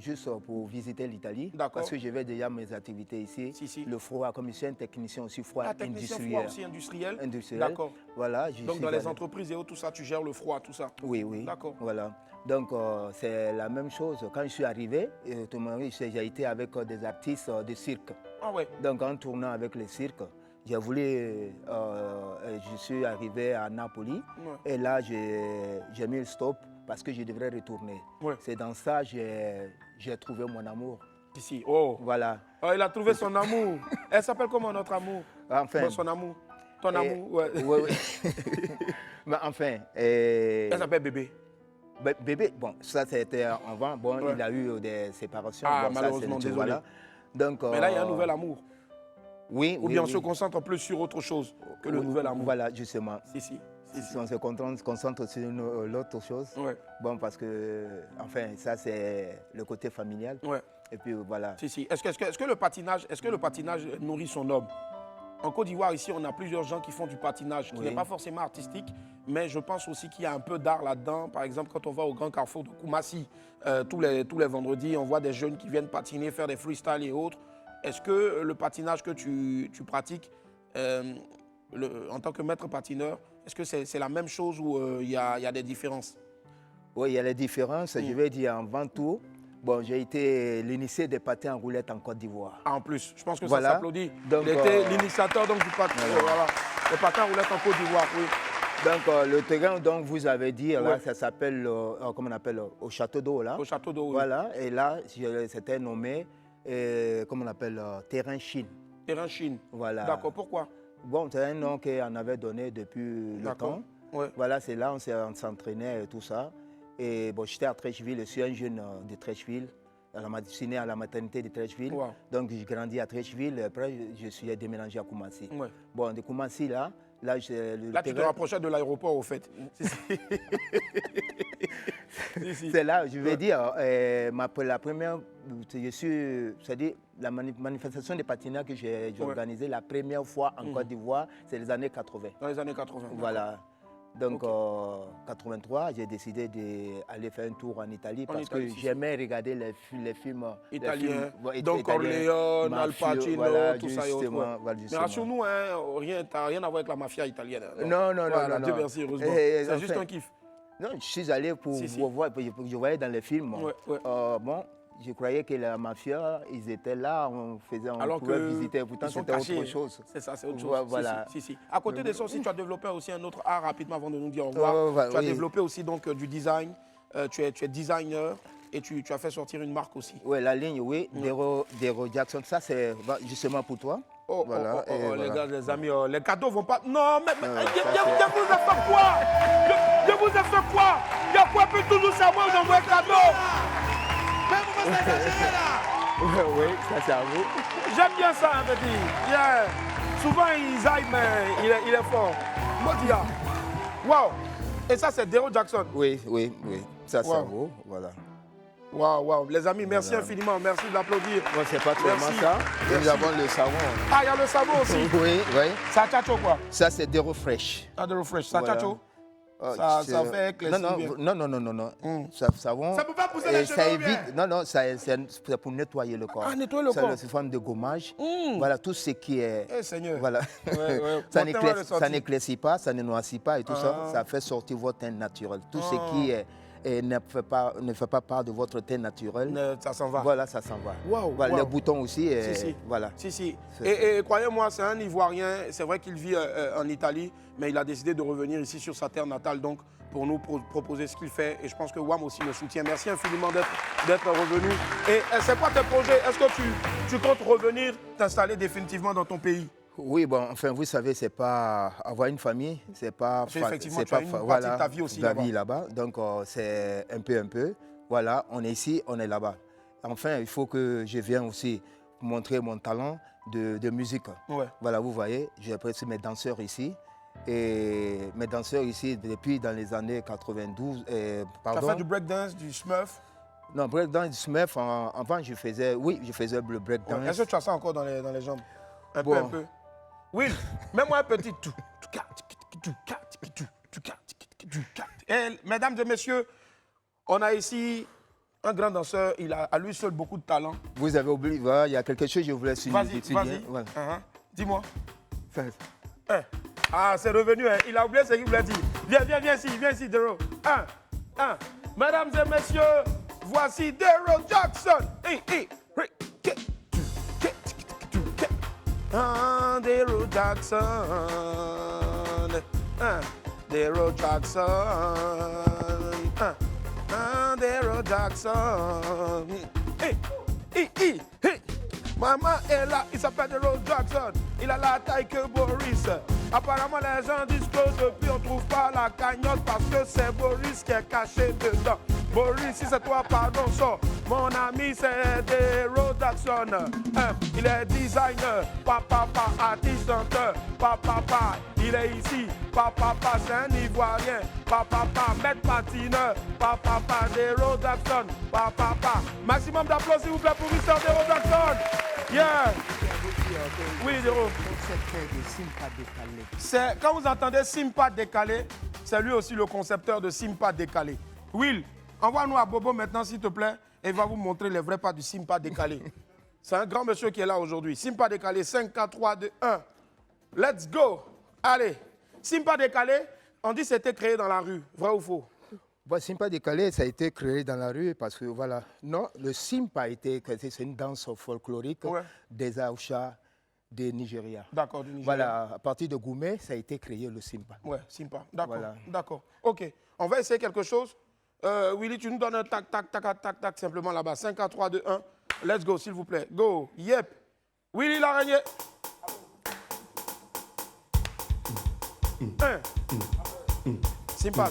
visiter l'Italie. D'accord. Parce que j'avais déjà mes activités ici. Si. Le froid, comme je suis un technicien aussi froid Technicien industriel. froid aussi industriel. D'accord. Voilà. Donc dans les entreprises et autres, tout ça, tu gères le froid, tout ça. Oui. D'accord. Voilà. Donc c'est la même chose. Quand je suis arrivé, j'ai été avec des artistes de cirque. Ah ouais. Donc en tournant avec le cirque, j'ai voulu, je suis arrivé à Napoli. Ouais. Et là, j'ai mis le stop parce que je devrais retourner. Ouais. C'est dans ça que j'ai trouvé mon amour. Ici, oh. Voilà. Oh, il a trouvé son amour. Elle s'appelle comment, notre amour? Enfin. Bon, son amour. Ton amour, ouais. Oui. Mais enfin. Elle s'appelle Bébé. Bébé, bon, ça c'était avant. Bon, Ouais. il a eu des séparations. Ah, bon, ça, malheureusement, c'est- désolé. voilà. Donc, Mais là, il y a un nouvel amour. Oui, Ou bien on se concentre plus sur autre chose que le nouvel amour. Voilà, justement. Si. On se concentre sur l'autre chose. Ouais. Bon, parce que, enfin, ça c'est le côté familial. Ouais. Et puis voilà. Si. Est-ce que le patinage nourrit son homme? En Côte d'Ivoire, ici, on a plusieurs gens qui font du patinage, qui Oui. n'est pas forcément artistique, mais je pense aussi qu'il y a un peu d'art là-dedans. Par exemple, quand on va au Grand Carrefour de Koumassi, tous les vendredis, on voit des jeunes qui viennent patiner, faire des freestyles et autres. Est-ce que le patinage que tu pratiques en tant que maître patineur, est-ce que c'est la même chose ou il y a des différences? Oui, il y a les différences. Je vais dire avant tout, bon, j'ai été l'initié des patins en roulette en Côte d'Ivoire. Ah, en plus, je pense que Voilà. ça s'applaudit. Donc, Il était l'initiateur donc, du patin. Voilà. Le patin roulette en Côte d'Ivoire, oui. Donc, le terrain dont vous avez dit, là, Ouais. ça s'appelle, comment on appelle, au château d'eau, là. Au château d'eau. Oui. Voilà, et là, c'était nommé, comment on appelle, terrain Chine. Terrain Chine. Voilà. D'accord, pourquoi? Bon, c'est un nom qu'on avait donné depuis le D'accord. temps. Ouais. Voilà, c'est là on s'entraînait et tout ça. Et bon, j'étais à Trècheville, je suis un jeune de Trècheville. Je suis né à la maternité de Trècheville. Wow. Donc, j'ai grandi à Trècheville. Après, je suis déménagé à Koumassi. Ouais. Bon, de Koumassi, là tu te rapprochais de l'aéroport, au fait. C'est là, je vais dire, la première, c'est-à-dire la manifestation de patinage que j'ai organisée la première fois en Côte d'Ivoire, c'est les années 80. Dans les années 80. Voilà. Donc, en 83, j'ai décidé d'aller faire un tour en Italie parce que j'aimais regarder les films italiens. Donc, Corleone, Al Pacino, voilà, tout ça et autres. voilà, mais rassure-nous, hein, t'as rien à voir avec la mafia italienne. Non. Dieu merci, heureusement. C'est juste un kiff. Non, je suis allé pour voir, je voyais dans les films. Bon, je croyais que la mafia, ils étaient là, on pouvait visiter, pourtant c'était autre chose. C'est ça, c'est autre chose. Voilà. Si. À côté de ça aussi, tu as développé aussi un autre art rapidement avant de nous dire au revoir. Tu as développé aussi donc du design, tu es designer et tu as fait sortir une marque aussi. Oui, la ligne, oui, Dero Jackson, ça c'est justement pour toi. Voilà. Les gars, les amis, les cadeaux vont pas... Non, mais je vous ai fait quoi? Je vous ai fait quoi? Il y a quoi peut toujours savoir, j'envoie un cadeau? Mais vous me exagérez là. Oui, ça c'est à vous. J'aime bien ça, un petit. Yeah. Souvent, ils aillent, mais il est fort. Modia. Wow. Et ça, c'est Dero Jackson. Oui. Ça c'est à vous, voilà. Waouh. Les amis, merci infiniment. Merci de l'applaudir. Moi, c'est pas vraiment ça. Nous avons le savon. Ah, il y a le savon aussi. Oui. Ça tchacho quoi? Ça, c'est Dero Fresh. Ah, Dero Fresh. Ça tchacho? Ça fait éclaircir. Non. Ça, savon. Ça peut pas pousser les cheveux. Ça évite. Non, c'est pour nettoyer le corps. Ah, nettoyer le corps. C'est une forme de gommage. Voilà, tout ce qui est. Eh, Seigneur. Voilà. Ouais. Ça n'éclaircit pas, ça ne noircit pas et tout ça. Ça fait sortir votre teint naturel. Tout ce qui est. Et ne fait pas part de votre teint naturel. Ça s'en va. Voilà, ça s'en va. Wow. Les boutons aussi. Voilà. Si. Et croyez-moi, c'est un Ivoirien. C'est vrai qu'il vit en Italie, mais il a décidé de revenir ici sur sa terre natale, donc pour nous proposer ce qu'il fait. Et je pense que WAM aussi le soutient. Merci infiniment d'être revenu. Et c'est quoi tes projets? Est-ce que tu comptes revenir t'installer définitivement dans ton pays? Oui, bon, enfin, vous savez, c'est pas avoir une famille, c'est pas... Effectivement, tu as une partie de ta vie aussi là-bas. Donc, c'est un peu. Voilà, on est ici, on est là-bas. Enfin, il faut que je vienne aussi montrer mon talent de musique. Ouais. Voilà, vous voyez, j'ai presque mes danseurs ici. Et mes danseurs ici, depuis dans les années 92, pardon. Tu as fait du breakdance, du smurf? Non, breakdance, du smurf, avant, je faisais le breakdance. Ouais. Est-ce que tu as ça encore dans les jambes? Un peu. Will, mets-moi un petit tout. Et, mesdames et messieurs, on a ici un grand danseur. Il a à lui seul beaucoup de talent. Vous avez oublié, il y a quelque chose que je voulais souligner. Vas-y. Voilà. Dis-moi. Ah, c'est revenu. Hein. Il a oublié ce qu'il voulait dire. Viens ici, Dero. Mesdames et messieurs, voici Dero Jackson. Dero Jackson, Dero Jackson, Dero Jackson. Hey. Maman est là, il s'appelle Dero Jackson. Il a la taille que Boris. Apparemment, les gens disent que depuis on trouve pas la cagnotte parce que c'est Boris qui est caché dedans. Boris, si c'est toi, pardon, sors. Mon ami, c'est Dero Jackson. Il est designer, papa, artiste, chanteur, papa, il est ici. Papa, c'est un Ivoirien. Papa, maître patineur. Papa, Dero Jackson. Papa, maximum d'applaudissements s'il vous plaît pour Mr. Dero Jackson. Yeah. Oui, Dero. C'est quand vous entendez Simpa décalé, c'est lui aussi le concepteur de Simpa décalé. Will, envoie-nous à Bobo maintenant, s'il te plaît, et il va vous montrer les vrais pas du Simpa décalé. C'est un grand monsieur qui est là aujourd'hui. Simpa décalé, 5, 4, 3, 2, 1. Let's go. Allez. Simpa décalé, on dit que c'était créé dans la rue. Vrai ou faux? Bon, Simpa décalé, ça a été créé dans la rue parce que, voilà. Non, le Simpa a été créé, c'est une danse folklorique des Aoucha de Nigeria. D'accord, du Nigeria. Voilà, à partir de Goumé, ça a été créé le Simpa. Ouais, Simpa. D'accord. Voilà. D'accord. OK. On va essayer quelque chose. Willy, tu nous donnes un tac, simplement là-bas. 5, 4, 3, 2, 1. Let's go, s'il vous plaît. Go. Yep. Willy l'araignée. 1. Simpa.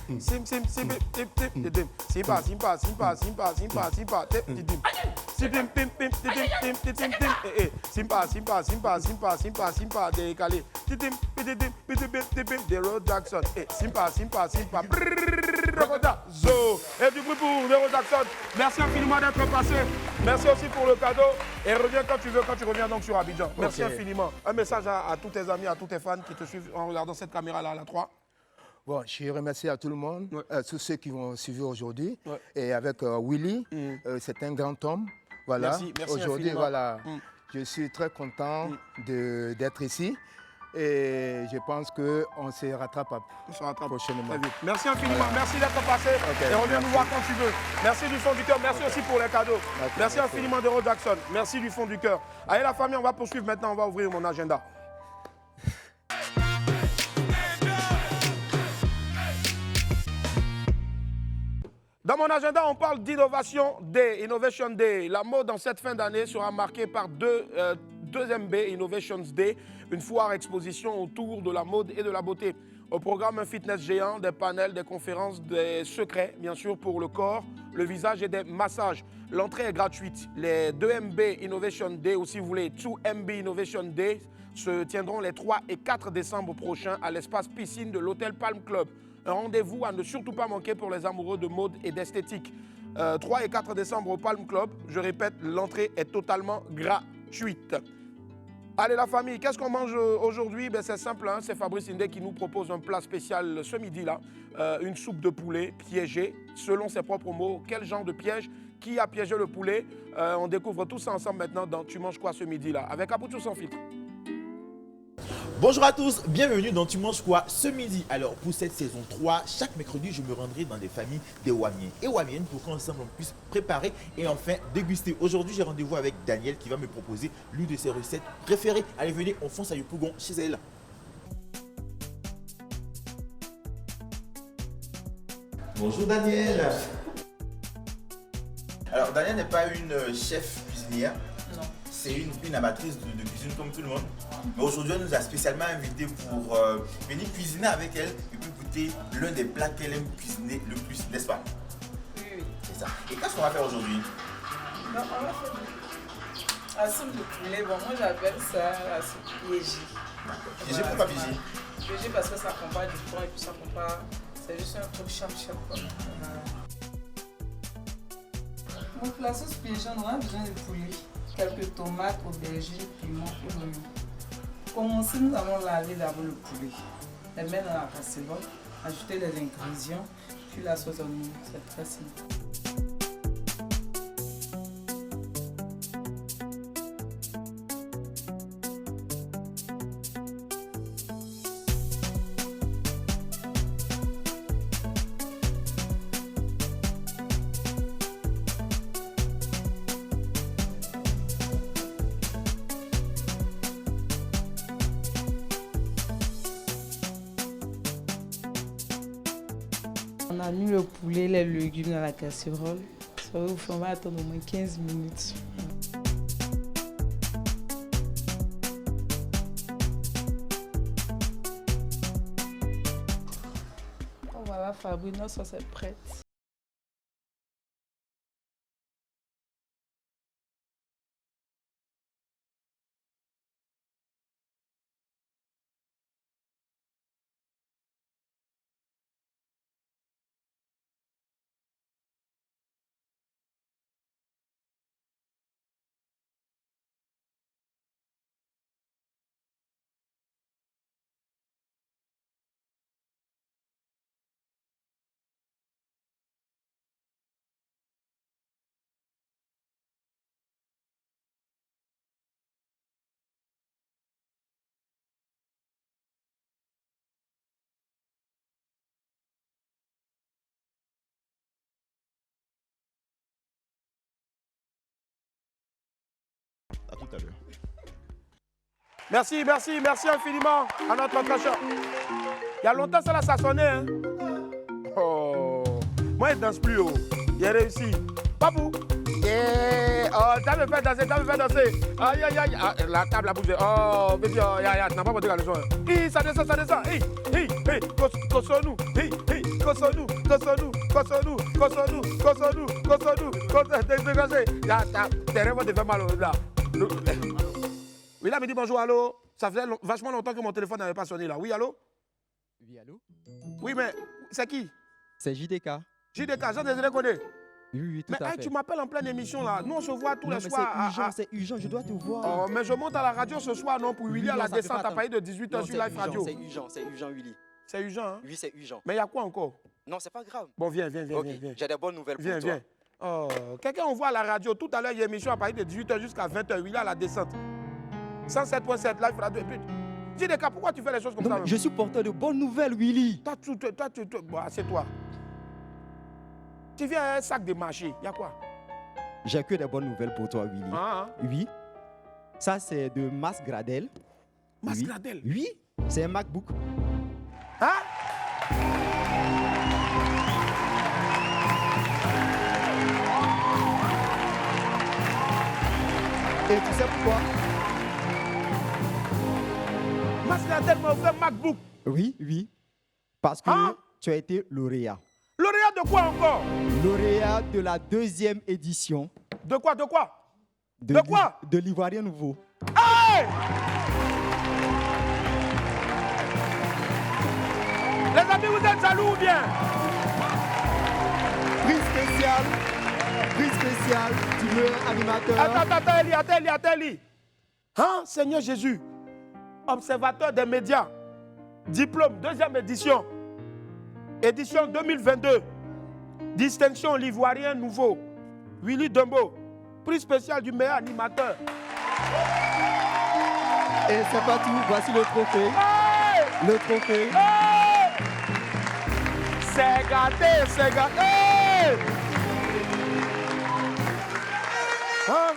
Sim, sim, sim, sim, sim, sim, simpa, simpa, simpa, simpa, simpa, simpa, sim, pim, pim, sim, sim, sim, simpa, simpa, simpa, simpa, simpa, simpa, décalé, de Road Jackson, simpa, simpa, simpa, zo, et du bruit pour Nero Jackson. Merci infiniment d'être passé. Merci aussi pour le cadeau. Et reviens quand tu veux, quand tu reviens donc sur Abidjan. Merci infiniment. Un message à tous tes amis, à tous tes fans qui te suivent en regardant cette caméra-là, la 3. Bon, je remercie à tout le monde, tous ceux qui vont suivre aujourd'hui. Ouais. Et avec Willy, c'est un grand homme. Voilà. Merci aujourd'hui, infiniment. voilà, je suis très content d'être ici. Et je pense qu'on se rattrape prochainement. Très vite. Merci infiniment. Merci d'être passé. Et reviens nous voir quand tu veux. Merci du fond du cœur. Merci aussi pour les cadeaux. Merci infiniment de Road Jackson. Merci du fond du cœur. Allez la famille, on va poursuivre maintenant. On va ouvrir mon agenda. Dans mon agenda, on parle d'Innovation Day, Innovation Day. La mode en cette fin d'année sera marquée par deuxième B, Innovations Day, une foire exposition autour de la mode et de la beauté. Au programme, un fitness géant, des panels, des conférences, des secrets, bien sûr, pour le corps, le visage et des massages. L'entrée est gratuite. Les 2MB Innovation Day, ou si vous voulez, 2MB Innovation Day, se tiendront les 3 et 4 décembre prochains à l'espace piscine de l'hôtel Palm Club. Un rendez-vous à ne surtout pas manquer pour les amoureux de mode et d'esthétique. 3 et 4 décembre au Palm Club. Je répète, l'entrée est totalement gratuite. Allez la famille, qu'est-ce qu'on mange aujourd'hui? C'est simple, hein, c'est Fabrice Indé qui nous propose un plat spécial ce midi-là. Une soupe de poulet piégée, selon ses propres mots. Quel genre de piège? Qui a piégé le poulet? On découvre tout ça ensemble maintenant dans Tu manges quoi ce midi-là? Avec Aboutou sans filtre. Bonjour à tous, bienvenue dans Tu manges quoi ce midi. Alors pour cette saison 3, chaque mercredi je me rendrai dans des familles des Wamiens et Wamiennes pour qu'ensemble on puisse préparer et enfin déguster. Aujourd'hui j'ai rendez-vous avec Daniel qui va me proposer l'une de ses recettes préférées. Allez venez, on fonce à Yopougon chez elle. Bonjour Daniel. Alors Daniel n'est pas une chef cuisinière. Non. C'est une amatrice de cuisine comme tout le monde. Mais aujourd'hui, elle nous a spécialement invités pour venir cuisiner avec elle et puis goûter l'un des plats qu'elle aime cuisiner le plus, n'est-ce pas? Oui, oui. C'est ça. Et qu'est-ce qu'on va faire aujourd'hui? On va faire la soupe de poulet. Bon, moi j'appelle ça la soupe piégée. Piégée, pourquoi piégée? Piégée parce que ça ne prend pas du temps et puis ça prend pas. C'est juste un truc chap-chap. Donc la sauce piégée, on aura besoin de poulet. Quelques tomates, aubergines, piment et oignons. Pour commencer, nous allons laver d'abord le poulet. Les mettre dans la casserole, ajouter les ingrédients, puis la sauce oignon. C'est très simple. On a mis le poulet, les légumes dans la casserole. Ça va vous faire, on va attendre au moins 15 minutes. Voilà, Fabrice, notre sauce est prête. À tout à l'heure. Merci, merci, merci infiniment à notre tracheur. Il y a longtemps, ça là, ça sonnait. Hein? Oh. Moi, il ne danse plus. Oh. Il a réussi. Papou. Oh, ça me fait danser, ça me fait danser. Aïe, aïe, aïe. Ah, la table a bougé. Oh, baby, oh, tu n'as pas monté la leçon. Ça descend, ça descend. Cossons-nous. Cossons-nous. Tes rêves te fait mal là. Oui, là, me dit bonjour, allô. Ça faisait vachement longtemps que mon téléphone n'avait pas sonné là. Oui, allô? Oui, allô? Oui, mais c'est qui? C'est JDK. JDK, j'en ai connais. Oui, tout à fait. Tu m'appelles en pleine émission là. Nous, on se voit tous les soirs. C'est urgent, je dois te voir. Oh, mais je monte à la radio ce soir, non, pour Willy à la descente à partir de 18h sur Live Radio. C'est urgent, Willy. C'est urgent, hein? Oui, c'est urgent. Mais il y a quoi encore? Non, c'est pas grave. Bon, viens. J'ai des bonnes nouvelles pour toi. Viens. Oh, quelqu'un on voit à la radio. Tout à l'heure, il y a une émission à partir de 18h jusqu'à 20h. Willy à la descente. 107.7 Live Radio. JDK, pourquoi tu fais les choses comme ça? Je suis porteur de bonnes nouvelles, Willy. Bon, c'est toi. Tu viens à un sac de marché. Il y a quoi? J'ai que des bonnes nouvelles pour toi, Willy. Oui. Ça, c'est de Mas Gradel. Mas Gradel? Oui. C'est un MacBook. Hein? Et tu sais pourquoi? Mas Gradel m'a offert un MacBook. Oui. Parce que tu as été lauréat. Lauréat de quoi encore? Lauréat de la 2e édition. De quoi? De quoi? De l'Ivoirien Nouveau. Hey! Les amis, vous êtes jaloux ou bien? Prix spécial du meilleur animateur. Attends, Eli. Hein, Seigneur Jésus, observateur des médias, diplôme, 2e édition, édition 2022, distinction l'Ivoirien Nouveau, Willy Dumbo, prix spécial du meilleur animateur. Et c'est pas tout, voici le trophée. Hey! Le trophée. Hey! C'est gâté. Hein?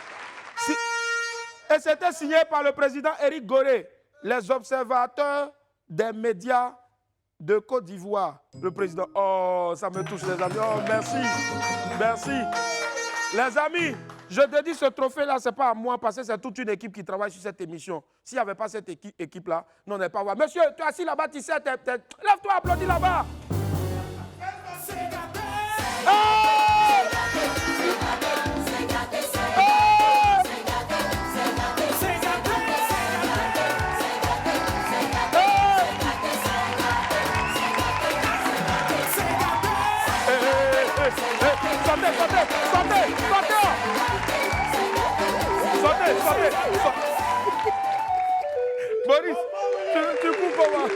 Et c'était signé par le président Éric Gorée, les observateurs des médias de Côte d'Ivoire. Le président, oh, ça me touche les amis. Oh, merci. Les amis, je te dis, ce trophée-là, ce n'est pas à moi, parce que c'est toute une équipe qui travaille sur cette émission. S'il n'y avait pas cette équipe-là, on n'est pas voir. Monsieur, tu es assis là-bas, tu sais, lève-toi, applaudis là-bas. Sortez. Boris, tu coupes comment?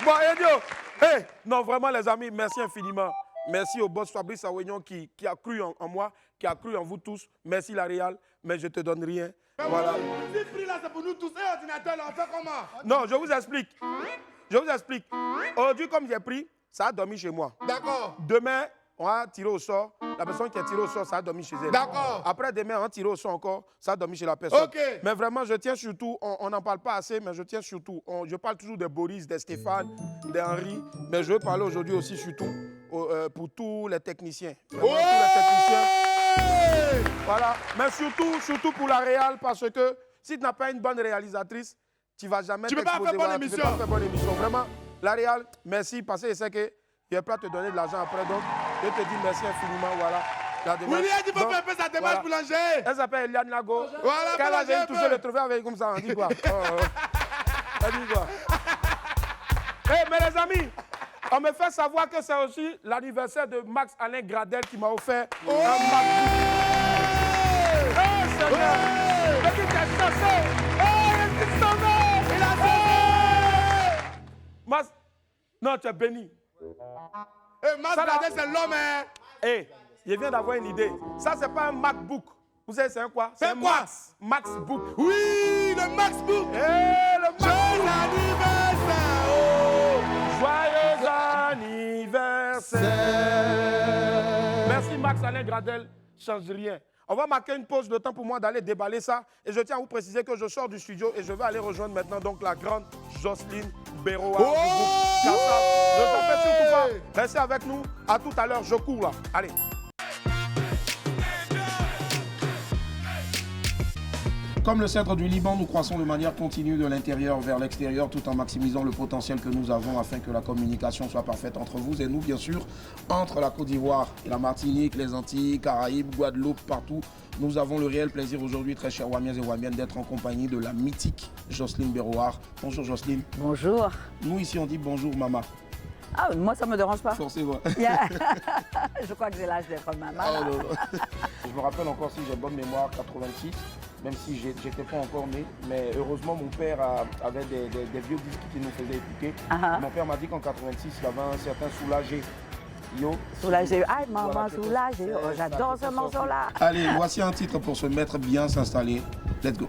Bon, Edio, hey, non, vraiment les amis, merci infiniment. Merci au boss Fabrice Awignon qui a cru en moi, qui a cru en vous tous. Merci la Réal, mais je ne te donne rien. Voilà. Ce prix là, c'est pour nous tous. Et ordinateur là, on fait comment? Non, je vous explique. Aujourd'hui, comme j'ai pris, ça a dormi chez moi. D'accord. Demain, on va tirer au sort. La personne qui a tiré au sort, ça a dormi chez elle. D'accord. Après, demain, on va tirer au sort encore, ça a dormi chez la personne. Ok. Mais vraiment, je tiens surtout, on n'en parle pas assez, mais je tiens surtout, je parle toujours de Boris, de Stéphane, d'Henri, mais je veux parler aujourd'hui aussi surtout pour tous les techniciens. Vraiment, tous les techniciens. Voilà. Mais surtout pour la Réal, parce que si tu n'as pas une bonne réalisatrice, tu ne vas jamais Tu ne peux pas faire bonne émission. Tu peux pas faire bonne émission. Vraiment, la Réal, merci, parce que je sais que je vais pas te donner de l'argent après, donc je te dis merci infiniment, voilà. Willy, tu peux faire un peu sa démarche boulanger. Elle s'appelle Eliane Lago. Voilà, quand elle avait touché le trophée avec comme ça, on dit quoi? Elle dit quoi? Mais les amis, on me fait savoir que c'est aussi l'anniversaire de Max Alain Gradel qui m'a offert un MacBook. Seigneur! Il a sauvé! Non, tu es béni. Max Gradel, c'est l'homme, hein? Je viens d'avoir une idée. Ça, c'est pas un MacBook. Vous savez, c'est un quoi? C'est quoi? Maxbook. Oui, le Maxbook. Le Maxbook. Joyeux anniversaire. Joyeux anniversaire. Merci Max Alain Gradel. Change rien. On va marquer une pause de temps pour moi d'aller déballer ça. Et je tiens à vous préciser que je sors du studio et je vais aller rejoindre maintenant donc la grande Jocelyne Béroa du groupe Kassab. Ne t'en fais surtout pas. Restez avec nous. À tout à l'heure. Je cours là. Allez. Comme le cèdre du Liban, nous croissons de manière continue de l'intérieur vers l'extérieur tout en maximisant le potentiel que nous avons afin que la communication soit parfaite entre vous et nous, bien sûr, entre la Côte d'Ivoire et la Martinique, les Antilles, Caraïbes, Guadeloupe, partout. Nous avons le réel plaisir aujourd'hui, très chers Wamiens et Wamiennes, d'être en compagnie de la mythique Jocelyne Berroard. Bonjour Jocelyne. Bonjour. Nous ici on dit bonjour maman. Ah, moi ça me dérange pas. Forcément. Je crois que j'ai l'âge d'être maman. Oh, non, non. Je me rappelle encore, si j'ai bonne mémoire, 86, même si j'étais pas encore né, mais heureusement mon père avait des vieux disques qu'il nous faisait écouter. Mon père m'a dit qu'en 86, il avait un certain Soulagé. Yo. Soulagé, aïe maman, soulagé, oh, j'adore ce morceau-là. Allez, voici un titre pour se mettre bien, s'installer. Let's go.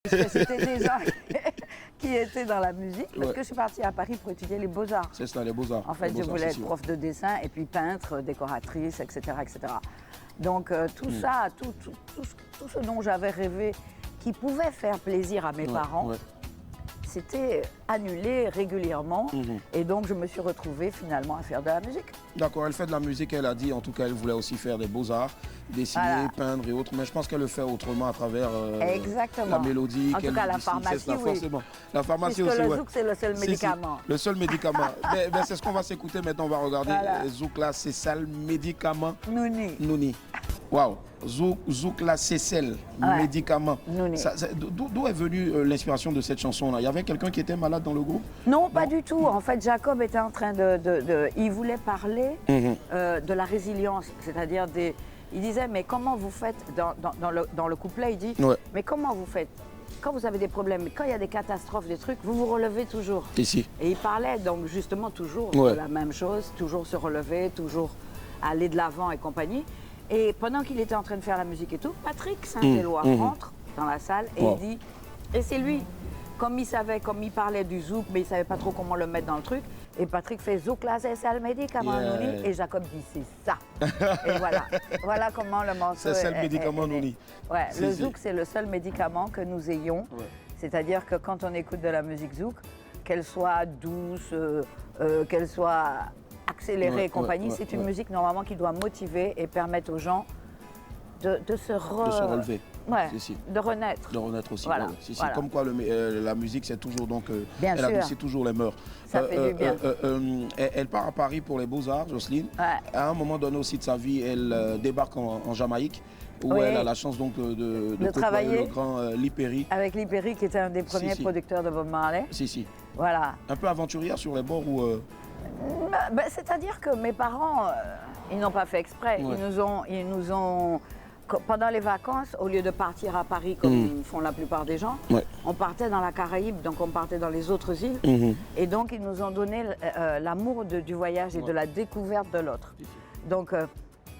C'était des gens qui étaient dans la musique, parce que je suis partie à Paris pour étudier les beaux-arts. C'est ça, les beaux-arts. En fait, je voulais être prof de dessin et puis peintre, décoratrice, etc. etc. Donc tout ça, tout ce dont j'avais rêvé, qui pouvait faire plaisir à mes parents, c'était annulé régulièrement. Et donc, je me suis retrouvée finalement à faire de la musique. D'accord, elle fait de la musique, elle a dit, en tout cas, elle voulait aussi faire des beaux-arts, dessiner, peindre et autres, mais je pense qu'elle le fait autrement à travers la mélodie. En tout cas, la pharmacie, oui. Forcément. La pharmacie puisque aussi, le zouk, c'est le seul médicament. Le seul médicament. mais c'est ce qu'on va s'écouter maintenant, on va regarder. Zouk là, c'est ça le médicament. Nouni. Nouni. Waouh, Zouk la Cécelle, médicament. D'où est venue l'inspiration de cette chanson-là? Il y avait quelqu'un qui était malade dans le groupe? Non, pas du tout. En fait, Jacob était en train il voulait parler de la résilience, c'est-à-dire des... Il disait, mais comment vous faites, dans le couplet, il dit, mais comment vous faites quand vous avez des problèmes, quand il y a des catastrophes, des trucs, vous vous relevez toujours. Ici. Et il parlait donc justement toujours de la même chose, toujours se relever, toujours aller de l'avant et compagnie. Et pendant qu'il était en train de faire la musique et tout, Patrick Saint-Éloi rentre dans la salle et il dit, et c'est lui, comme il parlait du zouk, mais il ne savait pas trop comment le mettre dans le truc. Et Patrick fait zouk là, c'est ça le médicament Nouni. Et Jacob dit, c'est ça. Et voilà comment le morceau. C'est ça le médicament Nouni. Ouais, le zouk, c'est le seul médicament que nous ayons. C'est-à-dire que quand on écoute de la musique zouk, qu'elle soit douce, qu'elle soit accélérée et compagnie, c'est une musique normalement qui doit motiver et permettre aux gens de se relever. De renaître. De renaître aussi. Voilà. Comme quoi la musique, c'est toujours donc. Bien elle adoucit toujours les mœurs. Ça fait du bien. Elle part à Paris pour les Beaux-Arts, Jocelyne. À un moment donné aussi de sa vie, elle débarque en Jamaïque, où elle a la chance donc de travailler le grand Lee Perry. Avec Lee Perry, qui était un des premiers producteurs de Bob Marley. Voilà. Un peu aventurière sur les bords ou. C'est-à-dire que mes parents, ils n'ont pas fait exprès. Ils nous ont pendant les vacances, au lieu de partir à Paris comme font la plupart des gens, on partait dans la Caraïbe, donc on partait dans les autres îles. Et donc ils nous ont donné l'amour du voyage et de la découverte de l'autre. Donc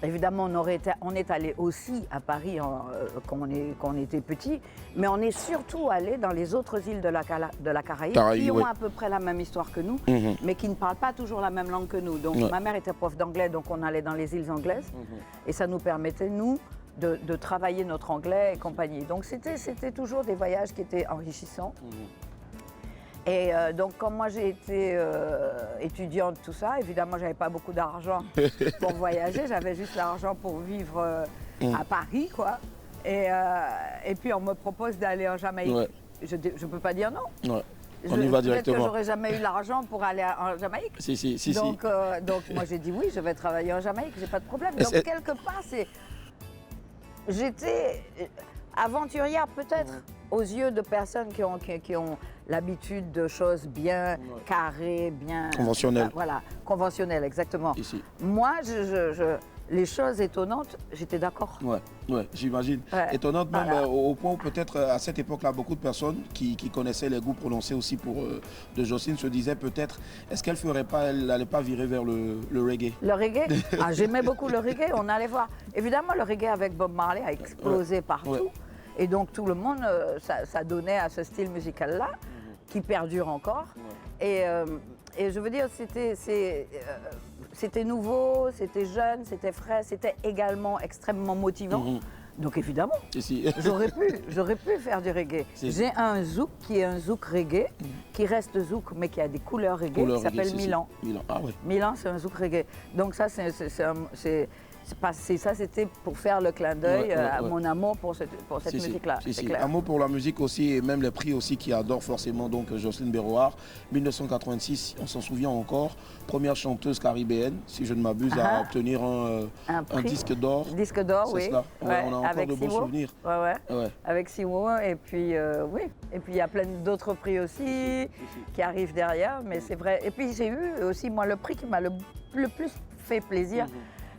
évidemment, on est allé aussi à Paris quand on était petit, mais on est surtout allé dans les autres îles de la Caraïbe qui ont à peu près la même histoire que nous, mais qui ne parlent pas toujours la même langue que nous. Donc ma mère était prof d'anglais, donc on allait dans les îles anglaises, et ça nous permettait, nous, de travailler notre anglais et compagnie. Donc c'était toujours des voyages qui étaient enrichissants. Et donc, comme moi j'ai été étudiante, tout ça, évidemment, j'avais pas beaucoup d'argent pour voyager. J'avais juste l'argent pour vivre à Paris, quoi. Et puis, on me propose d'aller en Jamaïque. Je ne peux pas dire non. On y va directement. Peut-être que j'aurais jamais eu l'argent pour aller en Jamaïque. Donc, moi, j'ai dit oui, je vais travailler en Jamaïque, j'ai pas de problème. Donc, quelque part, j'étais aventurière, peut-être, aux yeux de personnes qui ont l'habitude de choses bien carrées, bien... Conventionnelles. Voilà, conventionnelles, exactement. Moi, les choses étonnantes, j'étais d'accord. Ouais, j'imagine. Étonnante même au point où peut-être à cette époque-là, beaucoup de personnes qui connaissaient les goûts prononcés aussi de Jocelyne se disaient peut-être, est-ce qu'elle n'allait pas virer vers le reggae? Le reggae? J'aimais beaucoup le reggae, on allait voir. Évidemment, le reggae avec Bob Marley a explosé partout. Et donc tout le monde, ça donnait à ce style musical-là, qui perdure encore. Et je veux dire, c'était nouveau, c'était jeune, c'était frais, c'était également extrêmement motivant. Donc évidemment, j'aurais pu faire du reggae. J'ai un zouk qui est un zouk reggae, qui reste zouk mais qui a des couleurs reggae, qui s'appelle Milan. Milan, c'est un zouk reggae. Donc ça, c'était pour faire le clin d'œil à mon amour pour cette musique-là. Amour pour la musique aussi, et même les prix aussi qui adorent forcément donc Jocelyne Berroard. 1986, on s'en souvient encore, première chanteuse caribéenne, si je ne m'abuse, à obtenir un disque d'or. Disque d'or, oui. On a encore de bons souvenirs. Avec Simo, et puis et puis il y a plein d'autres prix aussi qui arrivent derrière, mais c'est vrai. Et puis j'ai eu aussi, moi, le prix qui m'a le plus fait plaisir,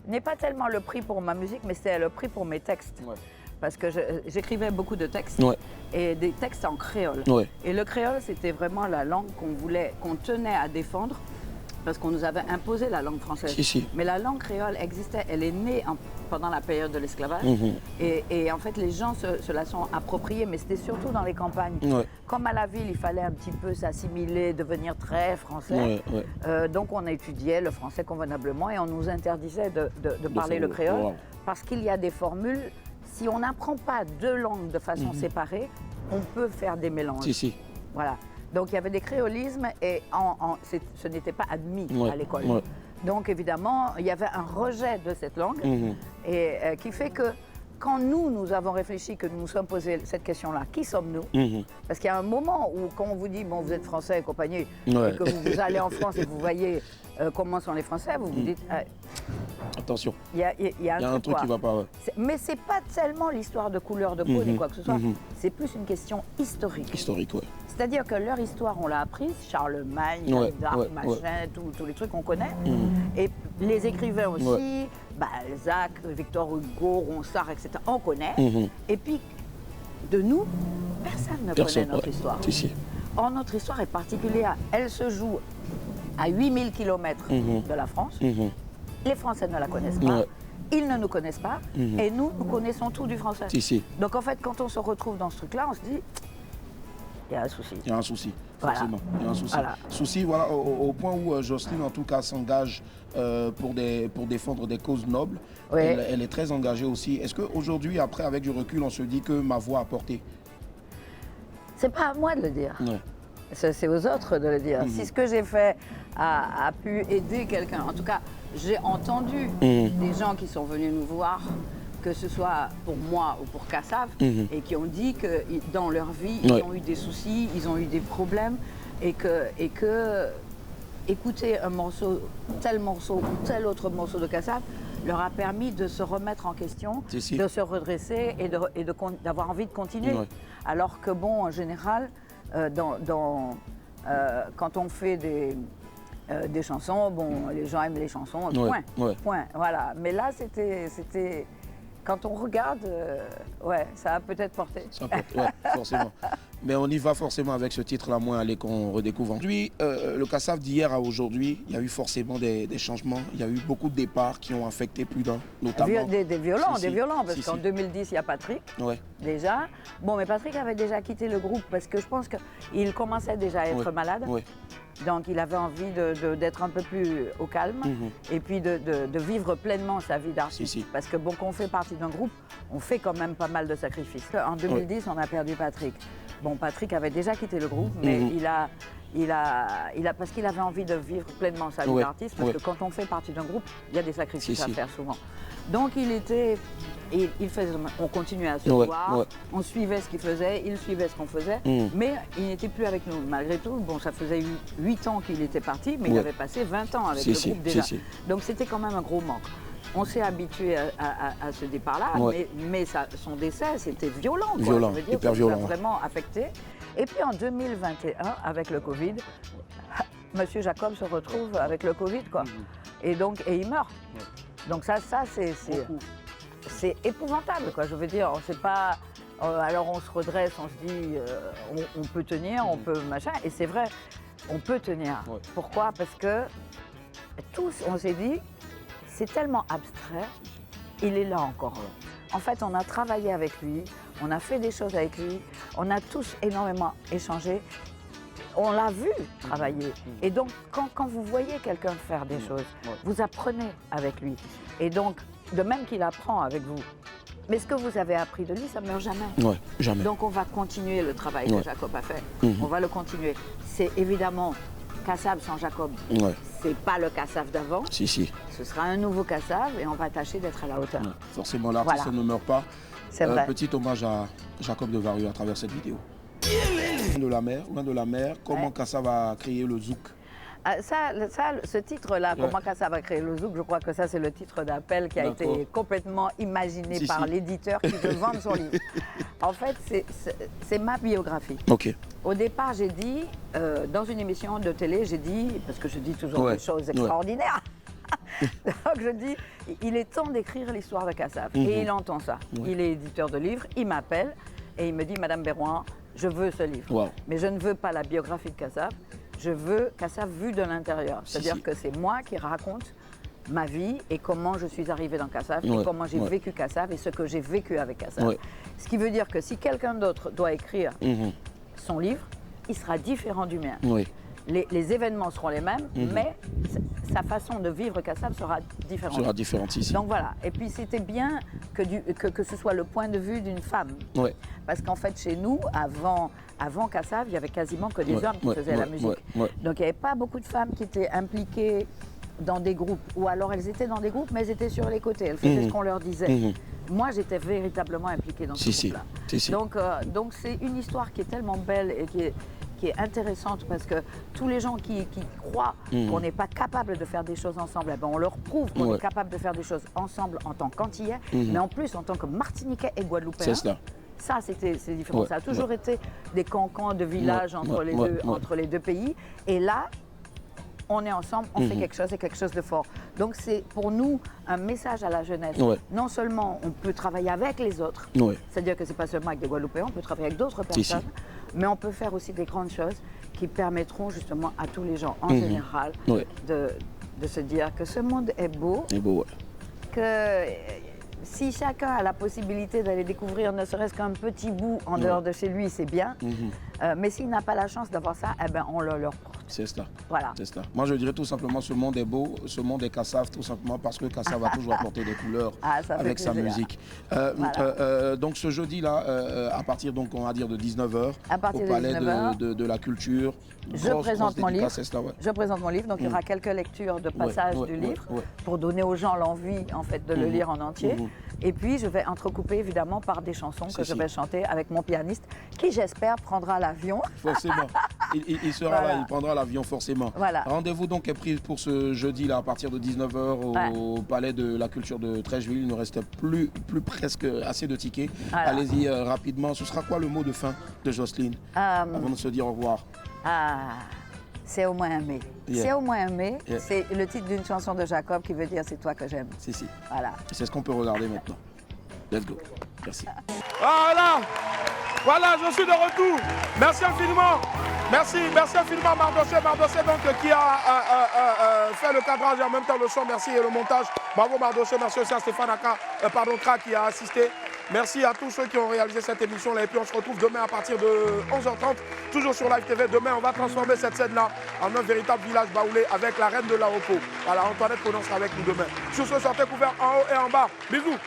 n'est pas tellement le prix pour ma musique, mais c'est le prix pour mes textes. Parce que j'écrivais beaucoup de textes, et des textes en créole. Et le créole, c'était vraiment la langue qu'on tenait à défendre, parce qu'on nous avait imposé la langue française. Mais la langue créole existait, elle est née pendant la période de l'esclavage. Et en fait, les gens se la sont appropriés, mais c'était surtout dans les campagnes. Comme à la ville, il fallait un petit peu s'assimiler, devenir très français. Donc on étudiait le français convenablement et on nous interdisait de parler le créole, parce qu'il y a des formules. Si on n'apprend pas deux langues de façon séparée, on peut faire des mélanges. Voilà. Donc il y avait des créolismes et ce n'était pas admis à l'école. Donc évidemment, il y avait un rejet de cette langue et qui fait que quand nous avons réfléchi, que nous nous sommes posé cette question-là, qui sommes-nous? Parce qu'il y a un moment où, quand on vous dit, bon, vous êtes Français et compagnie, Ouais. et que vous allez en France et vous voyez comment sont les Français, vous vous dites, Attention. il y a un truc qui quoi. va pas. Ouais. Mais c'est pas tellement l'histoire de couleur de peau ni quoi que ce soit, c'est plus une question historique. Historique, ouais. C'est-à-dire que leur histoire, on l'a apprise, Charlemagne, Ouais, d'Arc, ouais, machin, tous les trucs qu'on connaît. Et les écrivains aussi, Balzac, Victor Hugo, Ronsard, etc., on connaît. Et puis, de nous, personne ne connaît notre histoire. Si. Or, notre histoire est particulière. Elle se joue à 8000 km de la France. Les Français ne la connaissent pas. Ils ne nous connaissent pas. Et nous connaissons tout du français. Si. Donc, en fait, quand on se retrouve dans ce truc-là, on se dit, il y a un souci. Il y a un souci, Voilà. forcément. Il y a un souci. Voilà. Souci, voilà, au point où Jocelyne, en tout cas, s'engage pour défendre des causes nobles. Oui. Elle est très engagée aussi. Est-ce qu'aujourd'hui, après, avec du recul, on se dit que ma voix a porté? C'est pas à moi de le dire. Ouais. C'est aux autres de le dire. Si ce que j'ai fait a pu aider quelqu'un, en tout cas, j'ai entendu des gens qui sont venus nous voir, que ce soit pour moi ou pour Kassav, et qui ont dit que dans leur vie, ils ont eu des soucis, ils ont eu des problèmes, et que écouter un morceau ou tel autre morceau de Kassav leur a permis de se remettre en question, de se redresser et d'avoir envie de continuer. Alors que bon, en général, quand on fait des chansons, bon, les gens aiment les chansons, point. Voilà. Mais là, c'était quand on regarde, ça a peut-être porté. Ça peut, forcément. Mais on y va forcément avec ce titre-là, moins aller qu'on redécouvre. Aujourd'hui, le Kassav d'hier à aujourd'hui, il y a eu forcément des changements. Il y a eu beaucoup de départs qui ont affecté plus d'un, notamment. Des violents, parce qu'en 2010, il y a Patrick, déjà. Bon, mais Patrick avait déjà quitté le groupe parce que je pense qu'il commençait déjà à être malade. Donc, il avait envie d'être un peu plus au calme et puis de vivre pleinement sa vie d'artiste. Parce que bon, qu'on fait partie d'un groupe, on fait quand même pas mal de sacrifices. En 2010, on a perdu Patrick. Bon, Patrick avait déjà quitté le groupe, mais parce qu'il avait envie de vivre pleinement sa vie d'artiste, parce que quand on fait partie d'un groupe, il y a des sacrifices à faire souvent. Donc on continuait à se voir, on suivait ce qu'il faisait, il suivait ce qu'on faisait, mais il n'était plus avec nous. Malgré tout, bon, ça faisait 8 ans qu'il était parti, mais il avait passé 20 ans avec le groupe déjà. Donc c'était quand même un gros manque. On s'est habitué à ce départ-là, mais son décès, c'était violent. Violent, hyper violent. Ça a vraiment affecté. Et puis en 2021, avec le Covid, Monsieur Jacob se retrouve avec le Covid, quoi. Et il meurt. Donc ça c'est épouvantable, quoi. Je veux dire, on sait pas. Alors on se redresse, on se dit, on peut tenir, on peut machin. Et c'est vrai, on peut tenir. Pourquoi? Parce que tous, on s'est dit, c'est tellement abstrait, il est là encore. En fait, on a travaillé avec lui, on a fait des choses avec lui, on a tous énormément échangé. On l'a vu travailler. Et donc, quand vous voyez quelqu'un faire des choses, vous apprenez avec lui. Et donc, de même qu'il apprend avec vous. Mais ce que vous avez appris de lui, ça ne meurt jamais. Jamais. Donc, on va continuer le travail que Jacob a fait. On va le continuer. C'est évidemment Kassav sans Jacob. C'est pas le Kassav d'avant. Ce sera un nouveau Kassav et on va tâcher d'être à la hauteur. Forcément, l'artiste ne meurt pas. C'est vrai. Petit hommage à Jacob de Varieux à travers cette vidéo. Loin de la mer, comment Kassav a créé le zouk? Ce titre-là, comment Kassav a créé le zouk, je crois que ça, c'est le titre d'appel qui a été complètement imaginé par l'éditeur qui veut vendre son livre. En fait, c'est ma biographie. Au départ, j'ai dit, dans une émission de télé, j'ai dit, parce que je dis toujours des choses extraordinaires, donc je dis, il est temps d'écrire l'histoire de Kassav. Et il entend ça. Il est éditeur de livres, il m'appelle et il me dit, Madame Berroin, je veux ce livre. Mais je ne veux pas la biographie de Kassav, je veux Kassav vu de l'intérieur. C'est-à-dire que c'est moi qui raconte ma vie et comment je suis arrivée dans Kassav et comment j'ai vécu Kassav et ce que j'ai vécu avec Kassav. Ce qui veut dire que si quelqu'un d'autre doit écrire son livre, il sera différent du mien. Les événements seront les mêmes, mais sa façon de vivre Kassav sera différente. Donc voilà. Et puis c'était bien que ce soit le point de vue d'une femme. Parce qu'en fait, chez nous, avant Kassav, il n'y avait quasiment que des hommes qui faisaient la musique. Donc il n'y avait pas beaucoup de femmes qui étaient impliquées dans des groupes. Ou alors elles étaient dans des groupes, mais elles étaient sur les côtés. Elles faisaient ce qu'on leur disait. moi, j'étais véritablement impliquée dans ce groupe-là. Donc, c'est une histoire qui est tellement belle et qui est intéressante parce que tous les gens qui croient qu'on n'est pas capable de faire des choses ensemble, eh ben on leur prouve qu'on est capable de faire des choses ensemble en tant qu'Antillais, mais en plus en tant que Martiniquais et Guadeloupéens. C'est cela. Ça, c'est différent. Ça a toujours été des cancans de villages entre les deux pays. Et là, on est ensemble, on fait quelque chose et quelque chose de fort. Donc c'est pour nous un message à la jeunesse. Non seulement on peut travailler avec les autres, c'est-à-dire que ce n'est pas seulement avec des Guadeloupéens, on peut travailler avec d'autres personnes, mais on peut faire aussi des grandes choses qui permettront justement à tous les gens en général de se dire que ce monde est beau, que si chacun a la possibilité d'aller découvrir ne serait-ce qu'un petit bout en dehors de chez lui, c'est bien. Mais s'il n'a pas la chance d'avoir ça, eh ben on leur porte. C'est cela. Voilà. C'est cela. Moi, je dirais tout simplement, ce monde est beau, ce monde est Kassav, tout simplement parce que Kassav va toujours apporter des couleurs avec sa musique. Donc, ce jeudi-là, à partir, donc, on va dire, de 19h, au Palais de la Culture, je présente mon livre. Je présente mon livre, donc il y aura quelques lectures de passages du livre pour donner aux gens l'envie, en fait, de le lire en entier. Et puis, je vais entrecouper, évidemment, par des chansons que je vais chanter avec mon pianiste, qui, j'espère, prendra l'avion. Forcément. Il sera là, il prendra l'avion, forcément. Rendez-vous donc est pris pour ce jeudi-là, à partir de 19h, au Palais de la Culture de Trècheville. Il ne reste plus presque assez de tickets. Allez-y rapidement. Ce sera quoi le mot de fin de Jocelyne, avant de se dire au revoir? C'est au moins aimé. C'est au moins aimé. C'est le titre d'une chanson de Jacob qui veut dire c'est toi que j'aime. Voilà. C'est ce qu'on peut regarder maintenant. Let's go. Merci. Voilà, je suis de retour. Merci infiniment. Merci infiniment à Mardoché donc, qui a fait le cadrage et en même temps le son. Merci et le montage. Bravo Mardoché, merci aussi à Stéphane Kra qui a assisté. Merci à tous ceux qui ont réalisé cette émission-là. Et puis on se retrouve demain à partir de 11h30, toujours sur Live TV. Demain, on va transformer cette scène-là en un véritable village baoulé avec la reine de Laoko. Voilà, Antoinette Conan sera avec nous demain. Sur ce, sortez couverts en haut et en bas. Bisous.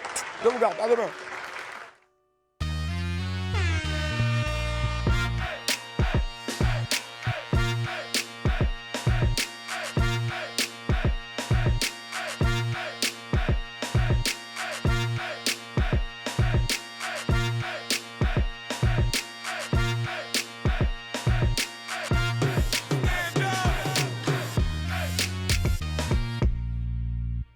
Je vous garde. À demain.